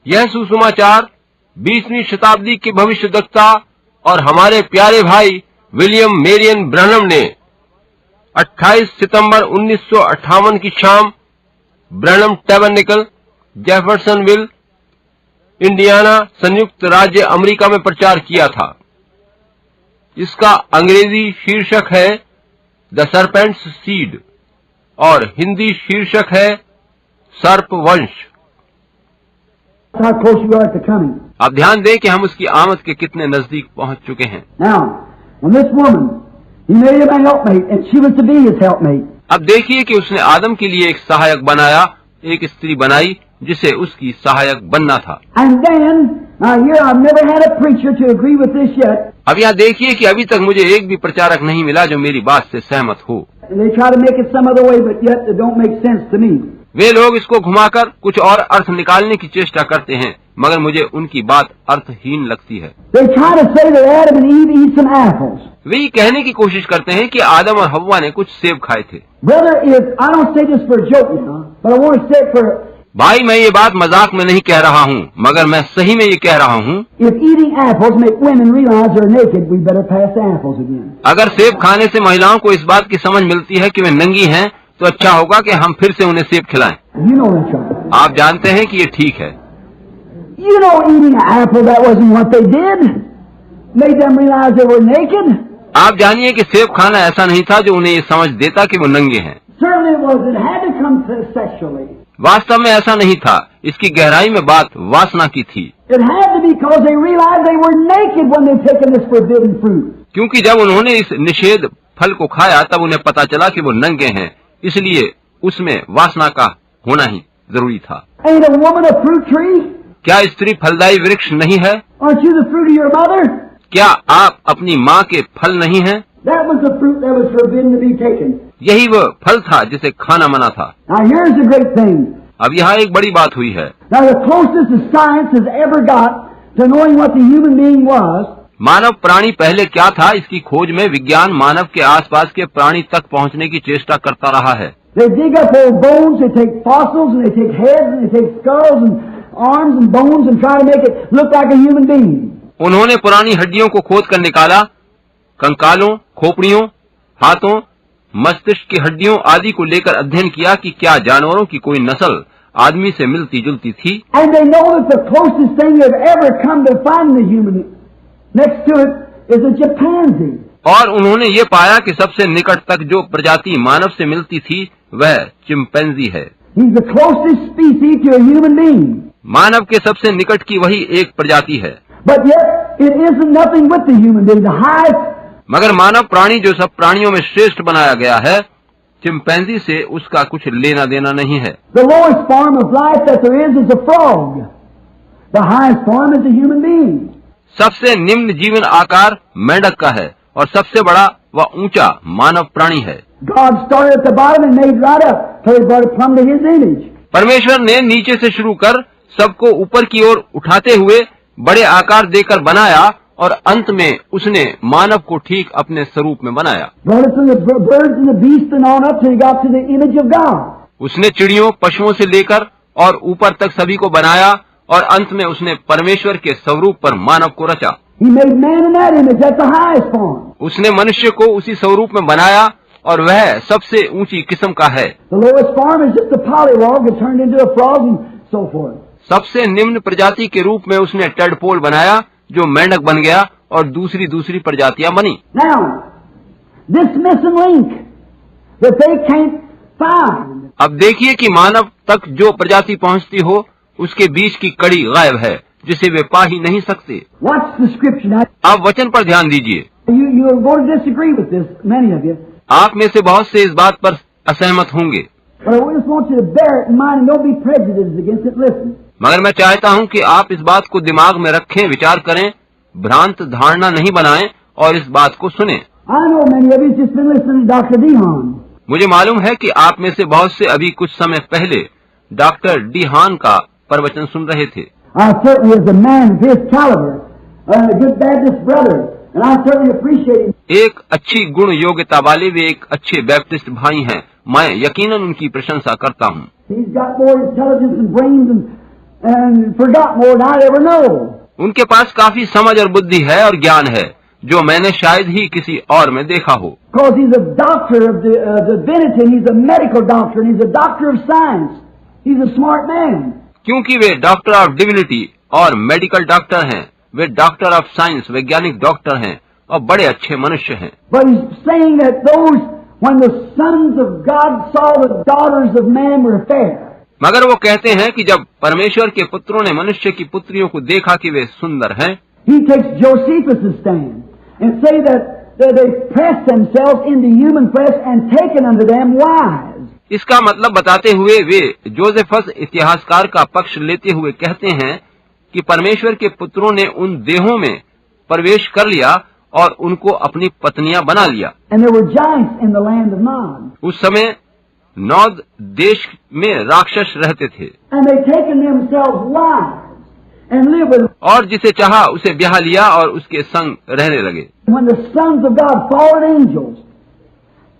यह सुसमाचार 20वीं शताब्दी के भविष्यद्वक्ता और हमारे प्यारे भाई विलियम मेरियन ब्रैनम ने 28 सितंबर 1958 की शाम ब्रैनम टैबरनेकल, जेफरसनविल, इंडियाना, संयुक्त राज्य अमेरिका में प्रचार किया था। इसका अंग्रेजी शीर्षक है द सर्पेंट्स सीड और हिंदी शीर्षक है सर्प वंश। अब ध्यान दें कि हम उसकी आमद के कितने नजदीक पहुंच चुके हैं। अब देखिए कि उसने आदम के लिए एक सहायक बनाया, एक स्त्री बनाई जिसे उसकी सहायक बनना था। अब यहाँ देखिए कि अभी तक मुझे एक भी प्रचारक नहीं मिला जो मेरी बात से सहमत हो। वे लोग इसको घुमाकर कुछ और अर्थ निकालने की चेष्टा करते हैं, मगर मुझे उनकी बात अर्थहीन लगती है। वे कहने की कोशिश करते हैं कि आदम और हव्वा ने कुछ सेब खाए थे। भाई, मैं ये बात मजाक में नहीं कह रहा हूँ, मगर मैं सही में ये कह रहा हूँ। अगर सेब खाने से महिलाओं को इस बात की समझ मिलती है कि वे नंगी हैं, तो अच्छा होगा कि हम फिर से उन्हें सेब खिलाएं। आप जानते हैं कि ये ठीक है। आप जानिए कि सेब खाना ऐसा नहीं था जो उन्हें ये समझ देता कि वो नंगे हैं। वास्तव में ऐसा नहीं था। इसकी गहराई में बात वासना की थी। क्योंकि जब उन्होंने इस निषेध फल को खाया तब उन्हें पता चला कि वो नंगे हैं, इसलिए उसमें वासना का होना ही जरूरी था। क्या स्त्री फलदायी वृक्ष नहीं है? क्या आप अपनी माँ के फल नहीं हैं? यही वो फल था जिसे खाना मना था। अब यहाँ एक बड़ी बात हुई है। मानव प्राणी पहले क्या था, इसकी खोज में विज्ञान मानव के आसपास के प्राणी तक पहुँचने की चेष्टा करता रहा है। उन्होंने पुरानी हड्डियों को खोद कर निकाला, कंकालों, खोपड़ियों, हाथों, मस्तिष्क की हड्डियों आदि को लेकर अध्ययन किया कि क्या जानवरों की कोई नस्ल आदमी से मिलती जुलती थी। और उन्होंने ये पाया कि सबसे निकट तक जो प्रजाति मानव से मिलती थी वह चिंपैंजी है। मानव के सबसे निकट की वही एक प्रजाति है। मगर मानव प्राणी जो सब प्राणियों में श्रेष्ठ बनाया गया है, चिंपैंजी से उसका कुछ लेना देना नहीं है। सबसे निम्न जीवन आकार मेंढक का है और सबसे बड़ा व ऊंचा मानव प्राणी है। परमेश्वर ने नीचे से शुरू कर सबको ऊपर की ओर उठाते हुए बड़े आकार देकर बनाया और अंत में उसने मानव को ठीक अपने स्वरूप में बनाया। उसने चिड़ियों, पशुओं से लेकर और ऊपर तक सभी को बनाया और अंत में उसने परमेश्वर के स्वरूप पर मानव को रचा। उसने मनुष्य को उसी स्वरूप में बनाया और वह सबसे ऊंची किस्म का है। सबसे निम्न प्रजाति के रूप में उसने टडपोल बनाया जो मेंढक बन गया और दूसरी प्रजातियां बनी। अब देखिए कि मानव तक जो प्रजाति पहुंचती हो उसके बीच की कड़ी गायब है जिसे वे पा ही नहीं सकते। आप वचन पर ध्यान दीजिए। आप में से बहुत से इस बात पर असहमत होंगे, मगर मैं चाहता हूं कि आप इस बात को दिमाग में रखें, विचार करें, भ्रांत धारणा नहीं बनाएं और इस बात को सुनें। मुझे मालूम है कि आप में से बहुत से अभी कुछ समय पहले डॉक्टर डी हान का प्रवचन सुन रहे थे। एक अच्छी गुण योग्यता वाले वे एक अच्छे बैप्टिस्ट भाई हैं। मैं यकीनन उनकी प्रशंसा करता हूँ। and forgot more than I ever know. उनके पास काफी समझ और बुद्धि है और ज्ञान है जो मैंने शायद ही किसी और में देखा हो। Because he's a doctor of divinity, and he's a medical doctor, and he's a doctor of science. He's a smart man. क्योंकि वे डॉक्टर ऑफ डिविनिटी और मेडिकल डॉक्टर हैं, वे डॉक्टर ऑफ साइंस वैज्ञानिक डॉक्टर हैं और बड़े अच्छे मनुष्य हैं। But he's saying that those, when the sons of God saw the daughters of man were fair. मगर वो कहते हैं कि जब परमेश्वर के पुत्रों ने मनुष्य की पुत्रियों को देखा कि वे सुंदर हैं, He takes Josephus' stand and say that they pressed themselves into human flesh and taken unto them wives. इसका मतलब बताते हुए वे जोसेफस इतिहासकार का पक्ष लेते हुए कहते हैं कि परमेश्वर के पुत्रों ने उन देहों में प्रवेश कर लिया और उनको अपनी पत्नियां बना लिया। And there were giants in the land of Nod. उस समय नौद देश में राक्षस रहते थे And they taken themselves wives and lived with them. और जिसे चाहा उसे ब्याह लिया और उसके संग रहने लगे। When the sons of God, fallen angels,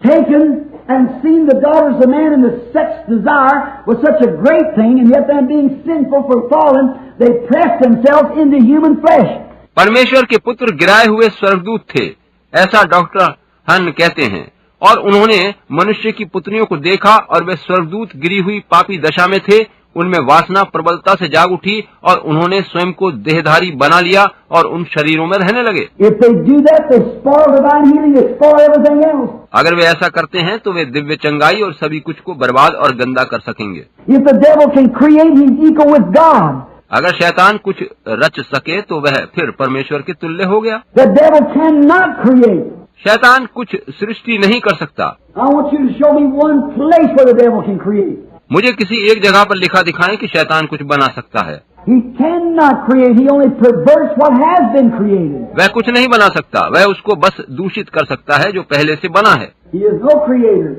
taken and seen the daughters of man in the sex desire was such a great thing, and yet them being sinful for fallen, they pressed themselves into human flesh. परमेश्वर के पुत्र गिराए हुए स्वर्गदूत थे, ऐसा doctor हन कहते हैं, और उन्होंने मनुष्य की पुत्रियों को देखा और वे स्वर्गदूत गिरी हुई पापी दशा में थे, उनमें वासना प्रबलता से जाग उठी और उन्होंने स्वयं को देहधारी बना लिया और उन शरीरों में रहने लगे। If they do that, they spoil divine healing, they spoil everything else. अगर वे ऐसा करते हैं तो वे दिव्य चंगाई और सभी कुछ को बर्बाद और गंदा कर सकेंगे। If the devil can create, he's equal with God. अगर शैतान कुछ रच सके तो वह फिर परमेश्वर के तुल्य हो गया। The devil cannot create. शैतान कुछ सृष्टि नहीं कर सकता। I want you to show me one place where the devil can create. मुझे किसी एक जगह पर लिखा दिखाएं कि शैतान कुछ बना सकता है। He cannot create. He only perverts what has been created. वह कुछ नहीं बना सकता, वह उसको बस दूषित कर सकता है जो पहले से बना है। He is no creator.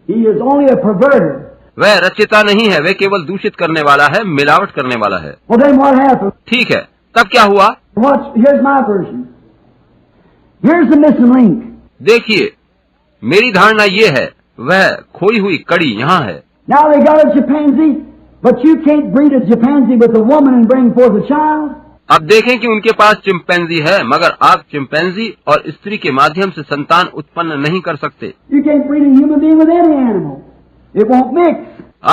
He is only a perverter. वह रचयिता नहीं है, वह केवल दूषित करने वाला है, मिलावट करने वाला है। Well, then what happened? ठीक है, तब क्या हुआ? Here's my version. Here's the missing link. देखिए, मेरी धारणा ये है, वह खोई हुई कड़ी यहाँ है। Now they got a chimpanzee, but you can't breed a chimpanzee with a woman and bring forth a child. अब देखें कि उनके पास चिंपैंजी है, मगर आप चिंपैंजी और स्त्री के माध्यम से संतान उत्पन्न नहीं कर सकते। You can't breed a human being with any animal. It won't mix.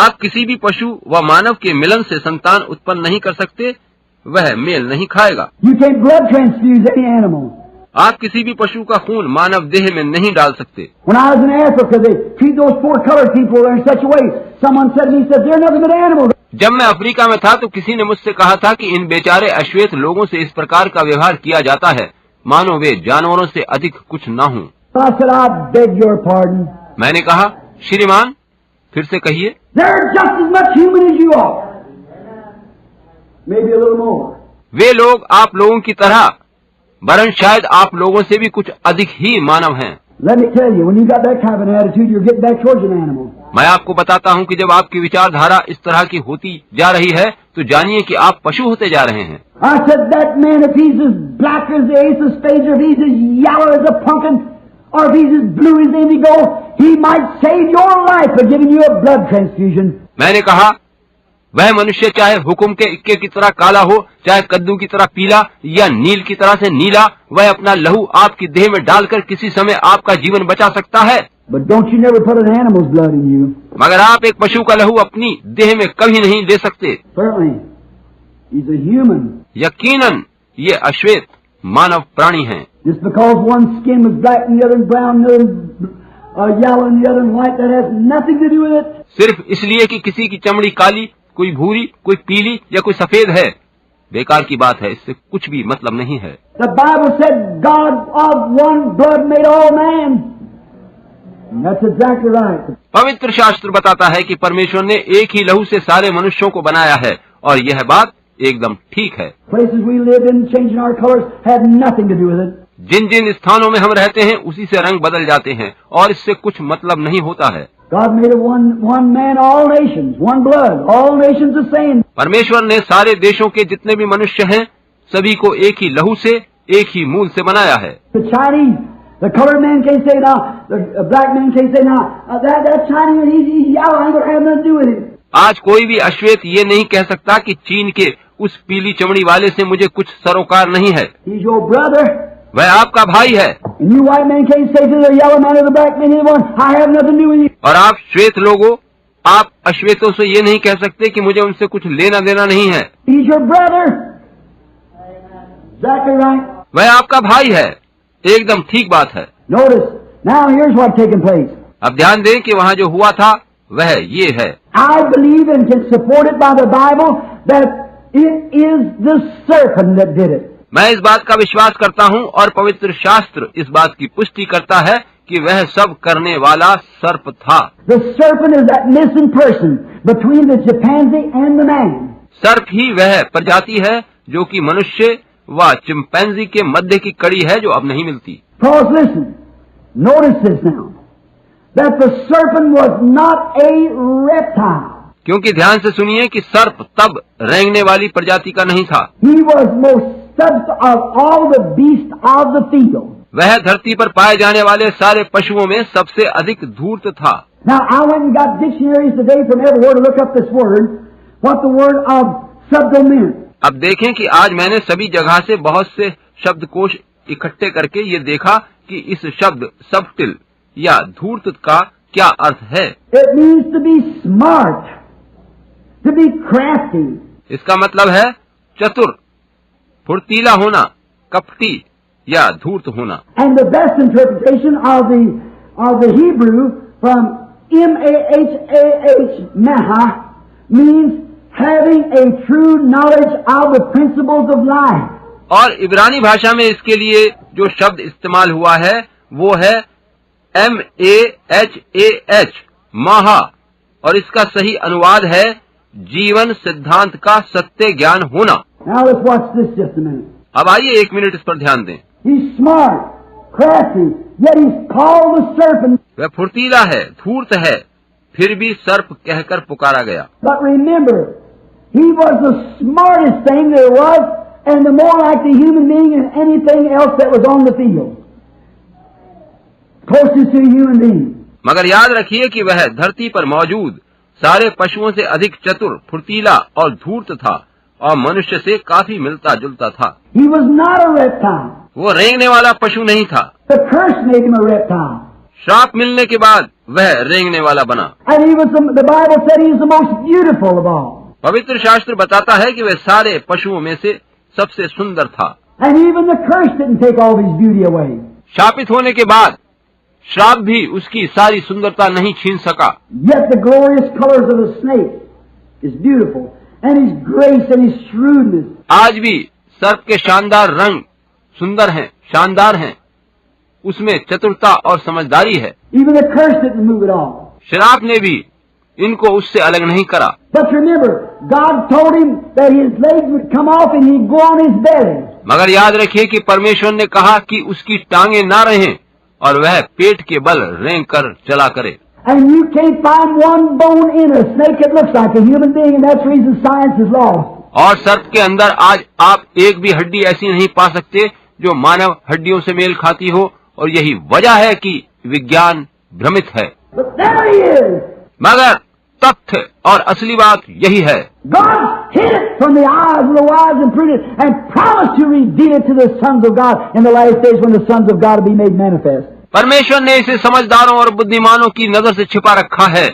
आप किसी भी पशु व मानव के मिलन से संतान उत्पन्न नहीं कर सकते, वह मेल नहीं खाएगा। You can't blood transfuse any animal. आप किसी भी पशु का खून मानव देह में नहीं डाल सकते। When I was in Africa, they treat those poor colored people there in such a way. Someone said to me, they're nothing but animals. जब मैं अफ्रीका में था तो किसी ने मुझसे कहा था कि इन बेचारे अश्वेत लोगों से इस प्रकार का व्यवहार किया जाता है, मानो वे जानवरों से अधिक कुछ न हों। I said, I beg your pardon. मैंने कहा, श्रीमान फिर से कहिए। They're just as much human as you are. Maybe a little more. वे लोग आप लोगों की तरह, वरन शायद आप लोगों से भी कुछ अधिक ही मानव हैं। Let me tell you, when you got that kind of an attitude, you're getting back towards an animal. मैं आपको बताता हूँ कि जब आपकी विचारधारा इस तरह की होती जा रही है तो जानिए कि आप पशु होते जा रहे हैं। I said, that man, if he's as black as the ace of spades, or if he's as yellow as a pumpkin, or if he's as blue as indigo, he might save your life by giving you a blood transfusion. मैंने कहा, वह मनुष्य चाहे हुकुम के इक्के की तरह काला हो, चाहे कद्दू की तरह पीला या नील की तरह से नीला, वह अपना लहू आपकी देह में डालकर किसी समय आपका जीवन बचा सकता है। But don't you never put an animal's blood in you. मगर आप एक पशु का लहू अपनी देह में कभी नहीं ले सकते। Certainly. He's a human. यकीनन ये अश्वेत मानव प्राणी हैं। Just because one skin was black and the other brown, the other yellow and the other white, that has nothing to do with it. सिर्फ इसलिए कि किसी की चमड़ी काली, कोई भूरी, कोई पीली या कोई सफेद है, बेकार की बात है, इससे कुछ भी मतलब नहीं है। The Bible said God of one blood made all man. And that's exactly right. पवित्र शास्त्र बताता है कि परमेश्वर ने एक ही लहू से सारे मनुष्यों को बनाया है और यह बात एकदम ठीक है। Places we lived in, changing our colors, had nothing to do with it. जिन जिन स्थानों में हम रहते हैं उसी से रंग बदल जाते हैं और इससे कुछ मतलब नहीं होता है। God made of one man, all nations, one blood, all nations the same. परमेश्वर ने सारे देशों के जितने भी मनुष्य हैं सभी को एक ही लहू से, एक ही मूल से बनाया है। The Chinese, the colored man can't say now, the black man can't say now, that Chinese, he's yellow, I ain't gonna have nothing to do with him. आज कोई भी अश्वेत ये नहीं कह सकता कि चीन के उस पीली चमड़ी वाले से मुझे कुछ सरोकार नहीं है। He's your brother. वह आपका भाई है। And you white men can't say to the yellow man or the black man anyone, I have nothing to do with you. और आप श्वेत लोगों, आप अश्वेतों से ये नहीं कह सकते कि मुझे उनसे कुछ लेना देना नहीं है। He's your brother. Exactly right. वह आपका भाई है। एकदम ठीक बात है। Notice, now here's what's taking place. अब ध्यान दें कि वहाँ जो हुआ था वह ये है। I believe and can support it by the Bible that it is the serpent that did it. मैं इस बात का विश्वास करता हूँ और पवित्र शास्त्र इस बात की पुष्टि करता है कि वह सब करने वाला सर्प था। The serpent is that missing person between the chimpanzee and the man. सर्प ही वह प्रजाति है जो कि मनुष्य व चिंपैंजी के मध्य की कड़ी है जो अब नहीं मिलती। Because listen, notice this now, that the serpent was not a reptile. क्योंकि ध्यान से सुनिए कि सर्प तब रेंगने वाली प्रजाति का नहीं था। He was most substance of all the beasts of the field. वह धरती पर पाए जाने वाले सारे पशुओं में सबसे अधिक धूर्त था। Now I went and got dictionaries today from everywhere to look up this word, what the word of subtle meant. अब देखें कि आज मैंने सभी जगह से बहुत से शब्दकोश इकट्ठे करके ये देखा कि इस शब्द सबटिल या धूर्त का क्या अर्थ है। It means to be smart, to be crafty. इसका मतलब है चतुर, फुर्तीला होना, कपटी या धूर्त होना। And the best interpretation of the Hebrew from M-A-H-A-H, maha, means having a true knowledge of the principles of life. और इब्रानी भाषा में इसके लिए जो शब्द इस्तेमाल हुआ है वो है M-A-H-A-H, माहा, और इसका सही अनुवाद है जीवन सिद्धांत का सत्य ज्ञान होना। Now let's watch this just a minute. अब आइए एक मिनट इस पर ध्यान दें। He's smart, crafty, yet he's called the serpent. वह फुर्तीला है, धूर्त है, फिर भी सर्प कहकर पुकारा गया। But remember, he was the smartest thing there was, and the more like the human being than anything else that was on the field. Closest to a human being. मगर याद रखिए कि वह धरती पर मौजूद सारे पशुओं से अधिक चतुर, फुर्तीला और धूर्त था और मनुष्य से काफी मिलता जुलता था। He was not a reptile. वो रेंगने वाला पशु नहीं था। The curse made him a reptile. श्राप मिलने के बाद वह रेंगने वाला बना। And he was the Bible said he was the most beautiful of all. पवित्र शास्त्र बताता है कि वह सारे पशुओं में से सबसे सुंदर था। And even the curse didn't take all his beauty away. शापित होने के बाद श्राप भी उसकी सारी सुंदरता नहीं छीन सका। Yet the glorious colors of the snake is beautiful, and his grace and his shrewdness. आज भी सर्प के शानदार रंग सुंदर हैं, शानदार हैं, उसमें चतुरता और समझदारी है। Even the curse didn't move at all. श्राप ने भी इनको उससे अलग नहीं करा। But remember, God told him that his legs would come off and he'd go on his belly. मगर याद रखिए कि परमेश्वर ने कहा कि उसकी टांगे ना रहें और वह पेट के बल रेंग कर चला करे। And you can't find one bone in a snake that looks like a human being, and that's the reason science is lost. और सर्प के अंदर आज आप एक भी हड्डी ऐसी नहीं पा सकते जो मानव हड्डियों से मेल खाती हो, और यही वजह है कि विज्ञान भ्रमित है। But there he is. मगर तथ्य और असली बात यही है। God hid it from the eyes of the wise and prudent and promised to reveal it to the sons of God in the last days when the sons of God will be made manifest. परमेश्वर ने इसे समझदारों और बुद्धिमानों की नजर से छिपा रखा है,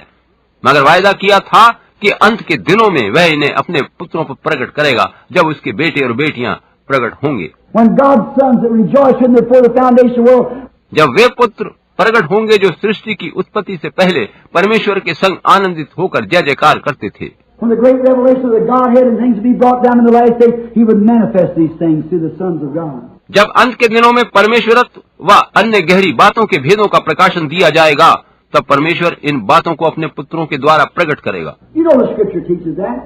मगर वायदा किया था कि अंत के दिनों में वह इन्हें अपने पुत्रों पर प्रकट करेगा जब उसके बेटे और बेटियां प्रकट होंगे। When God's sons that rejoiced in before the foundation of the world, जब वे पुत्र प्रकट होंगे जो सृष्टि की उत्पत्ति से पहले परमेश्वर के संग आनंदित होकर जय जयकार करते थे। when the great revelation of the Godhead and things to be brought down in the last days, He would manifest these things through the sons of God. जब अंत के दिनों में परमेश्वरत्व व अन्य गहरी बातों के भेदों का प्रकाशन दिया जाएगा, तब परमेश्वर इन बातों को अपने पुत्रों के द्वारा प्रकट करेगा। You know the Scripture teaches that,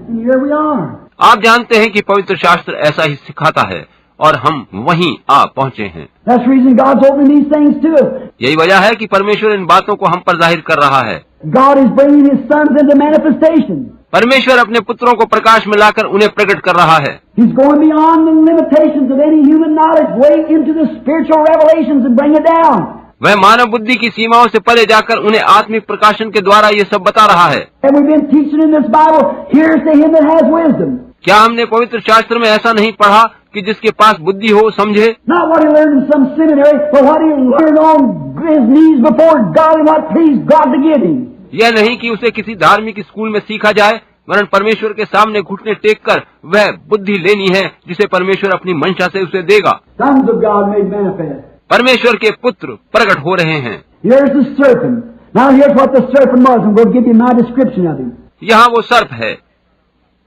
and here we are. आप जानते हैं कि पवित्र शास्त्र ऐसा ही सिखाता है और हम वहीं आ पहुँचे हैं। That's the reason God's opening these things to us. यही वजह है कि परमेश्वर इन बातों को हम पर जाहिर कर रहा है। God is bringing His sons into manifestation. परमेश्वर अपने पुत्रों को प्रकाश में लाकर उन्हें प्रकट कर रहा है। He's going beyond the limitations of any human knowledge, way into the spiritual revelations and bring it down. वह मानव बुद्धि की सीमाओं से परे जाकर उन्हें आत्मिक प्रकाशन के द्वारा ये सब बता रहा है। And we've been teaching in this Bible, here's to him that has wisdom. क्या हमने पवित्र शास्त्र में ऐसा नहीं पढ़ा कि जिसके पास बुद्धि हो समझे? Not what he learned in some seminary, but what he learned on his knees before God and what pleased God to give him. यह नहीं कि उसे किसी धार्मिक स्कूल में सीखा जाए, वरन परमेश्वर के सामने घुटने टेक कर वह बुद्धि लेनी है जिसे परमेश्वर अपनी मंशा से उसे देगा। Sons of God made manifest. परमेश्वर के पुत्र प्रकट हो रहे हैं। Here's the serpent. Now here's what the serpent was, and we'll give you my description of him. यहाँ वो सर्प है।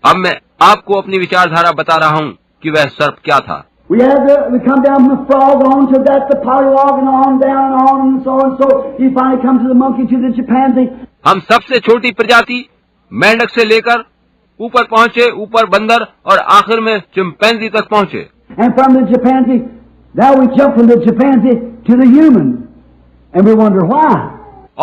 अब मैं आपको अपनी विचारधारा बता रहा हूँ कि वह सर्प क्या था। We come down from the frog on to that, the polywog, and on down and so on. So he finally comes to the monkey, to the chimpanzee. हम सबसे छोटी प्रजाति मेंढक से लेकर ऊपर पहुँचे, ऊपर बंदर और आखिर में चिंपैंजी तक पहुँचे। And from the chimpanzee, now we jump from the chimpanzee to the human, and we wonder why.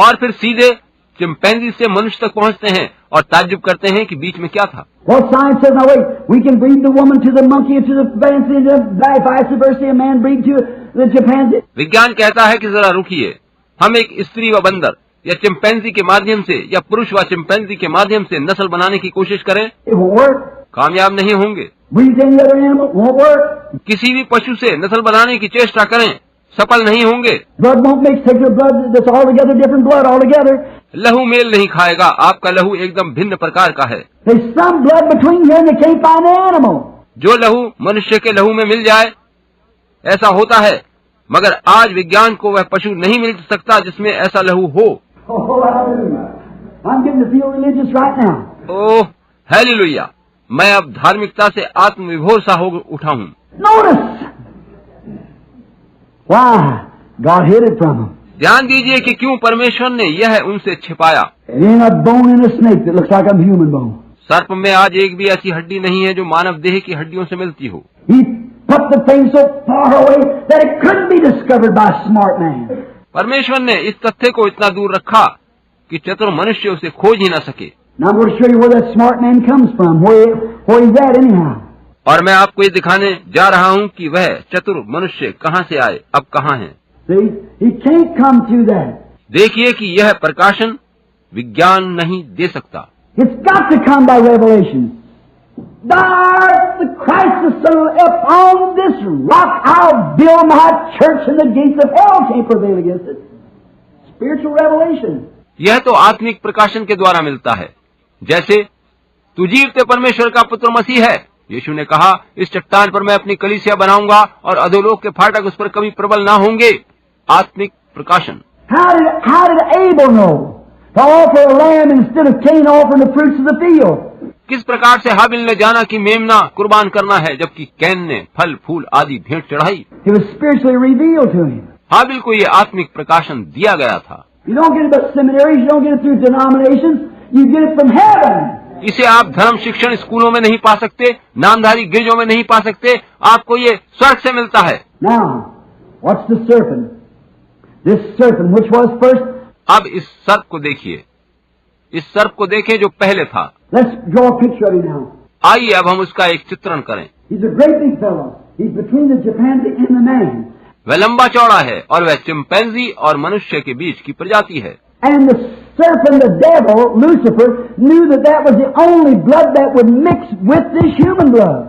और फिर सीधे चिंपैंजी से मनुष्य तक पहुँचते हैं और ताज्जुब करते हैं कि बीच में क्या था। Well, science says, now wait, we can breed the woman to the monkey and to the chimpanzee, and vice versa, a man breed to the chimpanzee. विज्ञान कहता है कि जरा रुकिए, हम एक स्त्री व बंदर या चिंपैंजी के माध्यम से या पुरुष व चिंपैंजी के माध्यम से नस्ल बनाने की कोशिश करें, It won't work. कामयाब नहीं होंगे। Breed any other animal, won't work. किसी भी पशु से नस्ल बनाने की चेष्टा करें, सफल नहीं होंगे। Blood won't mix, take your blood that's altogether different blood altogether. लहू मेल नहीं खाएगा, आपका लहू एकदम भिन्न प्रकार का है। There's some blood between here and they can't find the animal. जो लहू मनुष्य के लहू में मिल जाए, ऐसा होता है, मगर आज विज्ञान को वह पशु नहीं मिल सकता जिसमें ऐसा लहू हो। Oh, hallelujah. I'm getting to feel religious right now. Oh hallelujah, मैं अब धार्मिकता से आत्मविभोर सा हो उठा हूँ। Notice! Why? God hid it from them. ध्यान दीजिए कि क्यों परमेश्वर ने यह उनसे छिपाया। It ain't a bone in a snake that looks like a human bone. सर्प में आज एक भी ऐसी हड्डी नहीं है जो मानव देह की हड्डियों से मिलती हो। He put the thing so far away that it couldn't be discovered by a smart man. परमेश्वर ने इस तथ्य को इतना दूर रखा कि चतुर मनुष्य उसे खोज ही न सके। Now I'm going to show you where that smart man comes from, where he's at anyhow. और मैं आपको ये दिखाने जा रहा हूँ कि वह चतुर मनुष्य कहाँ से आए, अब कहाँ है। See, he can't come through that. देखिए कि यह प्रकाशन विज्ञान नहीं दे सकता। It's got to come by revelation. Thou the Christ the Son of God, upon this rock I'll build my church, and the gates of hell can't prevail against it. Spiritual revelation. यह तो आत्मिक प्रकाशन के द्वारा मिलता है। जैसे तू जीवते परमेश्वर का पुत्र मसीह है, यीशु ने कहा, इस चट्टान पर मैं अपनी कलीसिया बनाऊंगा और अधोलोक के फाटक उस पर कभी प्रबल ना होंगे। आत्मिक प्रकाशन। How did Abel know to offer a lamb instead of Cain offering the fruits of the field? किस प्रकार से हाबिल ने जाना कि मेमना कुर्बान करना है जबकि कैन ने फल फूल आदि भेंट चढ़ाई। It was spiritually revealed to him. हाबिल को ये आत्मिक प्रकाशन दिया गया था। You don't get it by seminaries, you don't get it through denominations, you get it from heaven. इसे आप धर्म शिक्षण स्कूलों में नहीं पा सकते, नामधारी गिरजों में नहीं पा सकते, आपको ये स्वर्ग से मिलता है। Now, what's the serpent? This serpent, which was first? अब इस सर्प को देखिए, इस सर्प को देखें जो पहले था। Let's draw a picture of him now. आइए अब हम उसका एक चित्रण करें। He's a great big fellow. He's between the chimpanzee and the man. वह लंबा चौड़ा है और वह चिंपैंजी और मनुष्य के बीच की प्रजाति है। And the serpent, the devil, Lucifer, knew that that was the only blood that would mix with this human blood.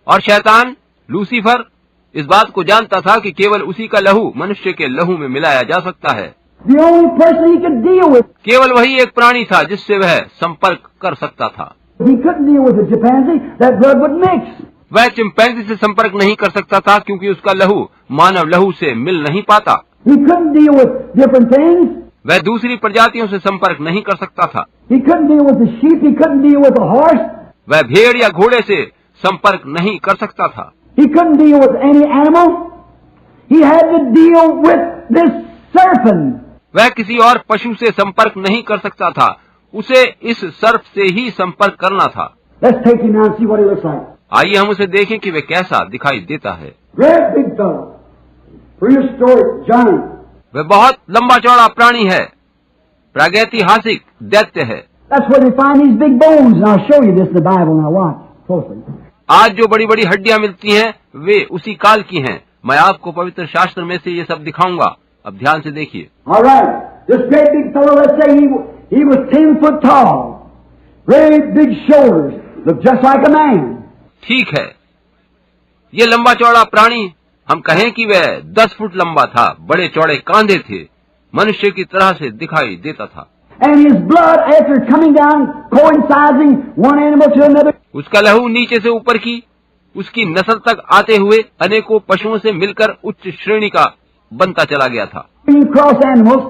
और शैतान लूसीफर इस बात को जानता था कि केवल उसी का लहू मनुष्य के लहू में मिलाया जा सकता है। The only person he could deal with. केवल वही एक प्राणी था जिससे वह संपर्क कर सकता था। He couldn't deal with the chimpanzee. That blood would mix. वह चिंपैंजी से संपर्क नहीं कर सकता था क्योंकि उसका लहू मानव लहू से मिल नहीं पाता। He couldn't deal with different things. वह दूसरी प्रजातियों से संपर्क नहीं कर सकता था। He couldn't deal with the sheep. He couldn't deal with the horse. वह भेड़ या घोड़े से संपर्क नहीं कर सकता था। He couldn't deal with any animal. He had to deal with this serpent. वह किसी और पशु से संपर्क नहीं कर सकता था, उसे इस सर्प से ही संपर्क करना था। Let's take him now and see what he looks like. आइए हम उसे देखें कि वह कैसा दिखाई देता है। Great big fellow. Prehistoric giant. वह बहुत लंबा चौड़ा प्राणी है, प्रागैतिहासिक दैत्य है। That's where they find these big bones. And I'll show you this in the Bible. Now watch closely. आज जो बड़ी बड़ी हड्डियां मिलती हैं वे उसी काल की हैं। मैं आपको पवित्र शास्त्र में से ये सब दिखाऊंगा। अब ध्यान से देखिए। All right, this great big fellow, let's say he was 10 foot tall, great big shoulders, looked just like a man. ठीक है, ये लंबा चौड़ा प्राणी, हम कहें कि वह 10 फुट लंबा था, बड़े चौड़े कांधे थे, मनुष्य की तरह से दिखाई देता था। And his blood, after coming down, coinciding one animal to another, उसका लहू नीचे से ऊपर की, उसकी नस्ल तक आते हुए अनेकों पशुओं से मिलकर उच्च श्रेणी का बनता चला गया था। cross animals,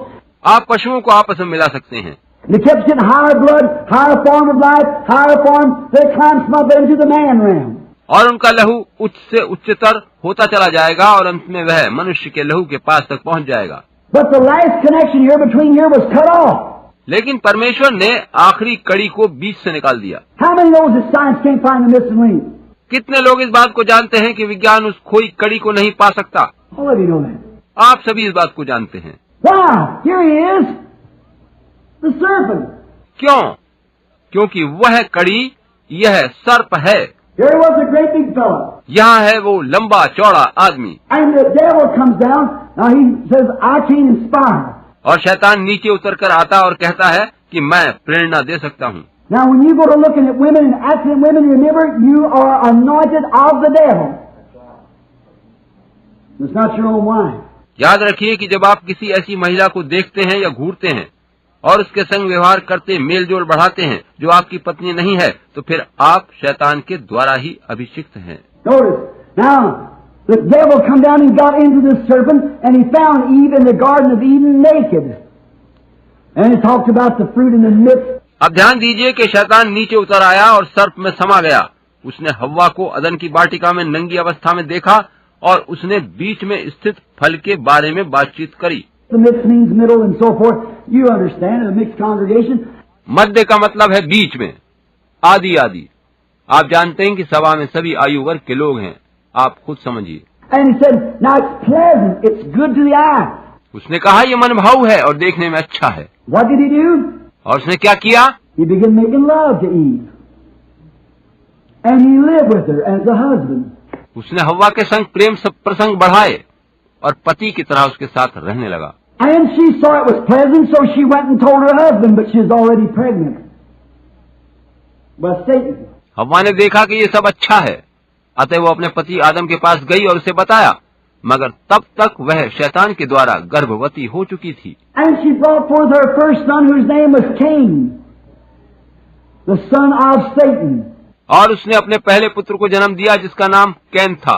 आप पशुओं को आपस में मिला सकते हैं। they kept getting higher blood, higher form of life, higher form, they climbed up into the man realm. और उनका लहू उच्च से उच्चतर होता चला जाएगा और अंत में वह मनुष्य के लहू के पास तक पहुंच जाएगा। But the last connection here between here was cut off. लेकिन परमेश्वर ने आखिरी कड़ी को बीच से निकाल दिया। How many knows that science can't find the missing link? कितने लोग इस बात को जानते हैं कि विज्ञान उस खोई कड़ी को नहीं पा सकता? All of you know that. आप सभी इस बात को जानते हैं। Why? Here he is, the serpent. क्यों? क्योंकि वह कड़ी, यह सर्प है। Here he was, a great big fella. यहाँ है वो लंबा चौड़ा आदमी। And the devil comes down. Now he says, I can inspire. और शैतान नीचे उतर कर आता और कहता है कि मैं प्रेरणा दे सकता हूँ। Now when you go to looking at women and acting women, remember, you are anointed of the devil. It's not your own wife. याद रखिए कि जब आप किसी ऐसी महिला को देखते हैं या घूरते हैं और उसके संग व्यवहार करते मेल जोल बढ़ाते हैं जो आपकी पत्नी नहीं है, तो फिर आप शैतान के द्वारा ही अभिषिक्त हैं। Notice, now, the devil come down and got into this serpent, and he found Eve in the Garden of Eden naked. And he talked about the fruit in the midst. अब ध्यान दीजिए कि शैतान नीचे उतर आया और सर्प में समा गया। उसने हव्वा को अदन की वाटिका में नंगी अवस्था में देखा और उसने बीच में स्थित फल के बारे में बातचीत करी। The midst means middle and so forth. You understand, in a mixed congregation. मध्य का मतलब है बीच में, आदि आदि। आप जानते हैं कि सभा में सभी आयु वर्ग के लोग हैं, आप खुद समझिए। And he said, now it's pleasant, it's good to the eye. उसने कहा ये मनभाऊ है और देखने में अच्छा है। What did he do? और उसने क्या किया? He began making love to Eve. And he lived with her as a husband. उसने हव्वा के संग प्रेम प्रसंग बढ़ाए और पति की तरह उसके साथ रहने लगा। And she saw it was pleasant, so she went and told her husband, but she was already pregnant. But Satan. हव्वा ने देखा कि ये सब अच्छा है, अतः वो अपने पति आदम के पास गई और उसे बताया, मगर तब तक वह शैतान के द्वारा गर्भवती हो चुकी थी। And she brought forth her first son, whose name was Cain, the son of Satan. और उसने अपने पहले पुत्र को जन्म दिया जिसका नाम कैन था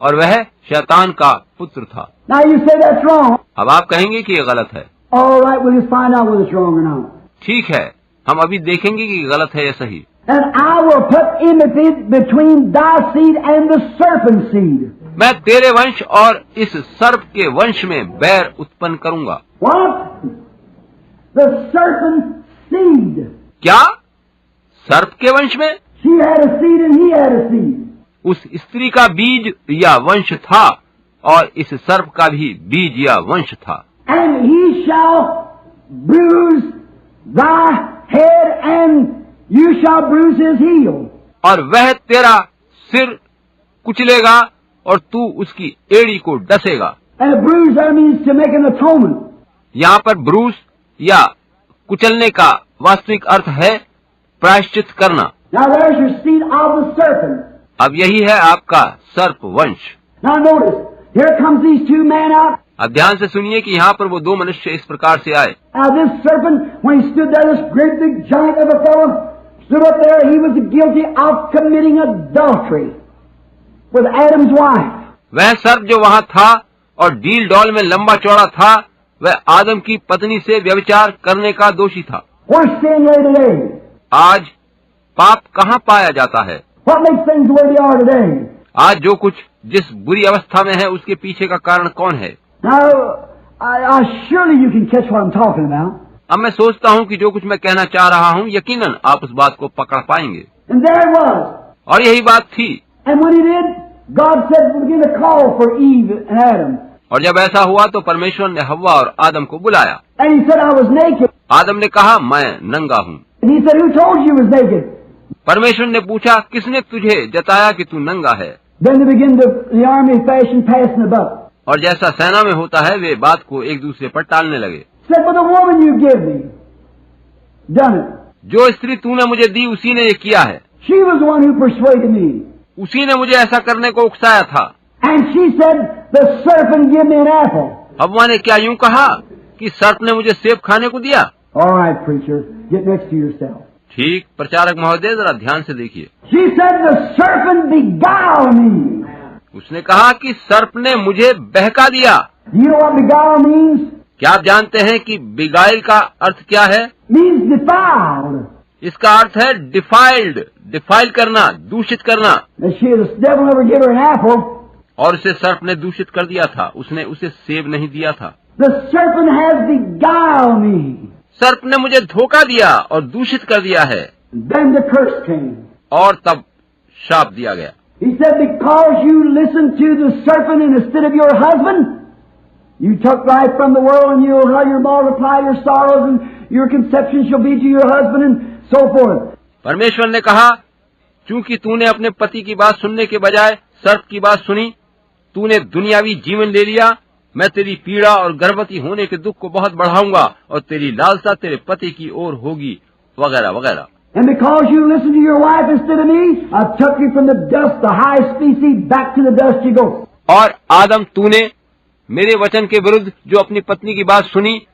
और वह शैतान का पुत्र था। Now you say that's wrong. अब आप कहेंगे कि ये गलत है। All right, we'll just find out whether it's wrong or not. ठीक है, हम अभी देखेंगे कि गलत है या सही। And I will put enmity between thy seed and the serpent's seed. मैं तेरे वंश और इस सर्प के वंश में बैर उत्पन्न करूंगा। What? The serpent's seed. क्या? सर्प के वंश में? She had a seed and he had a seed. उस स्त्री का बीज या वंश था और इस सर्प का भी बीज या वंश था। And he shall bruise thy head and you shall bruise his heel. और वह तेरा सिर कुचलेगा और तू उसकी एड़ी को डसेगा। And a bruise there means to make an atonement. यहाँ पर ब्रूस या कुचलने का वास्तविक अर्थ है प्रायश्चित करना। Now there's your seed of the serpent. अब यही है आपका सर्प वंश। Now notice, here comes these two men out. अब ध्यान से सुनिए कि यहाँ पर वो दो मनुष्य इस प्रकार से आए। Now this serpent, when he stood there, this great big giant of a fellow, stood up there, he was guilty of committing adultery with Adam's wife. वह सर्प जो वहाँ था और डील डॉल में लंबा चौड़ा था, वह आदम की पत्नी से व्यभिचार करने का दोषी था। Where's sin lay today? आज पाप कहाँ पाया जाता है? What makes things the way they are today? आज जो कुछ जिस बुरी अवस्था में है उसके पीछे का कारण कौन है? Now, I surely you can catch what I'm talking about. अब मैं सोचता हूँ कि जो कुछ मैं कहना चाह रहा हूँ यकीनन आप उस बात को पकड़ पाएंगे। And there it was. और यही बात थी। And when he did, God said, begin to call for Eve and Adam. और जब ऐसा हुआ तो परमेश्वर ने हव्वा और आदम को बुलाया। And he said, I was naked. आदम ने कहा मैं नंगा हूँ। And he said, who told you you was naked? परमेश्वर ने पूछा किसने तुझे जताया कि तू नंगा है? Then they began the army fashion passing the buck. और जैसा सेना में होता है वे बात को एक दूसरे पर टालने लगे। Said, "But the woman you give me, done it. जो स्त्री तूने मुझे दी उसी ने ये किया है, She was the one who persuaded me." उसी ने मुझे ऐसा करने को उकसाया था। And she said, "The serpent give me an apple." हव्वा ने क्या यूं कहा कि सर्प ने मुझे सेब खाने को दिया? All right, preacher, get next to yourself. ठीक, प्रचारक महोदय जरा ध्यान से देखिए। She said, "The serpent beguiled me." उसने कहा कि सर्प ने मुझे बहका दिया। Do you know what beguile means? क्या आप जानते हैं कि बिगाइल का अर्थ क्या है? Means defiled. इसका अर्थ है डिफाइल्ड, डिफाइल करना, दूषित करना। The devil never gave her an apple. और उसे सर्प ने दूषित कर दिया था, उसने उसे सेब नहीं दिया था। The serpent has beguiled me. सर्प ने मुझे धोखा दिया और दूषित कर दिया है। Then the curse came. और तब शाप दिया गया। He said, "Because you listened to the serpent instead of your husband, you took life from the world, and you'll multiply your sorrows, and your conception shall be to your husband," and so forth. परमेश्वर ने कहा, चूंकि तूने अपने पति की बात सुनने के बजाय सर्प की बात सुनी, तूने दुनियावी जीवन ले लिया। मैं तेरी पीड़ा और गर्भवती होने के दुख को बहुत बढ़ाऊंगा और तेरी लालसा तेरे पति की ओर होगी, वगैरह वगैरह। And because you listened to your wife instead of me, I took you from the dust, the high species, back to the dust you go. और आदम, तूने मेरे वचन के विरुद्ध जो अपनी पत्नी की बात सुनी,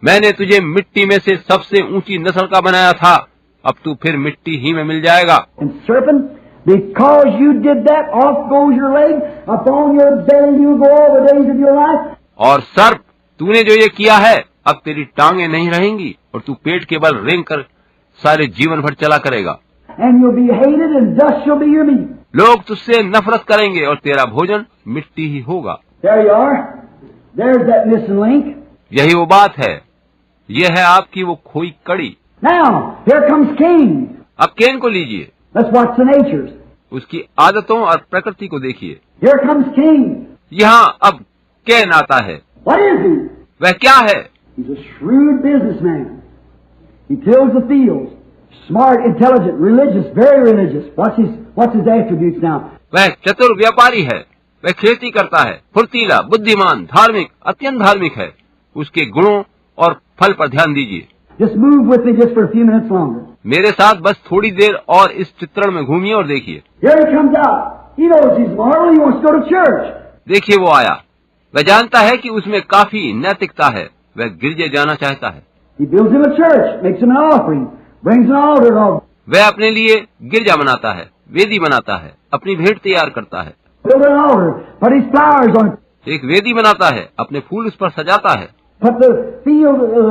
मैंने तुझे मिट्टी में से सबसे ऊंची नस्ल का बनाया था, अब तू फिर मिट्टी ही में मिल जाएगा। And serpent, because you did that, off goes your leg, upon your belly you go all the days of your life. और सर्प, तूने जो ये किया है, अब तेरी टांगे नहीं रहेंगी और तू पेट के बल रेंग कर सारे जीवन भर चला करेगा। And you'll be hated, and dust shall be your meat. लोग तुझसे नफरत करेंगे और तेरा भोजन मिट्टी ही होगा। There you are. There's that missing link. यही वो बात है, यह है आपकी वो खोई कड़ी। Now, here comes Cain. अब कैन को लीजिए, Let's watch the natures. उसकी आदतों और प्रकृति को देखिए। Here comes Cain. यहाँ अब कैन आता है। What is he? वह क्या है? He's a shrewd businessman. He tills the fields. Smart, intelligent, religious, very religious. What's his attributes now? वह चतुर व्यापारी है, वह खेती करता है, फुर्तीला, बुद्धिमान, धार्मिक, अत्यंत धार्मिक है। उसके गुणों और फल पर ध्यान दीजिए। Just move with me just for a few minutes longer. मेरे साथ बस थोड़ी देर और इस चित्रण में घूमिए और देखिए। Here he comes out. He knows he's moral. He wants to go to church. देखिए वो आया, वह जानता है कि उसमें काफी नैतिकता है, वह गिरजे जाना चाहता है। He builds him a church, makes him an offering, brings an altar of. वह अपने लिए गिरजा बनाता है, वेदी बनाता है, अपनी भेंट तैयार करता है। Build an altar, put his flowers on it, एक वेदी बनाता है, अपने फूल उस पर सजाता है। put the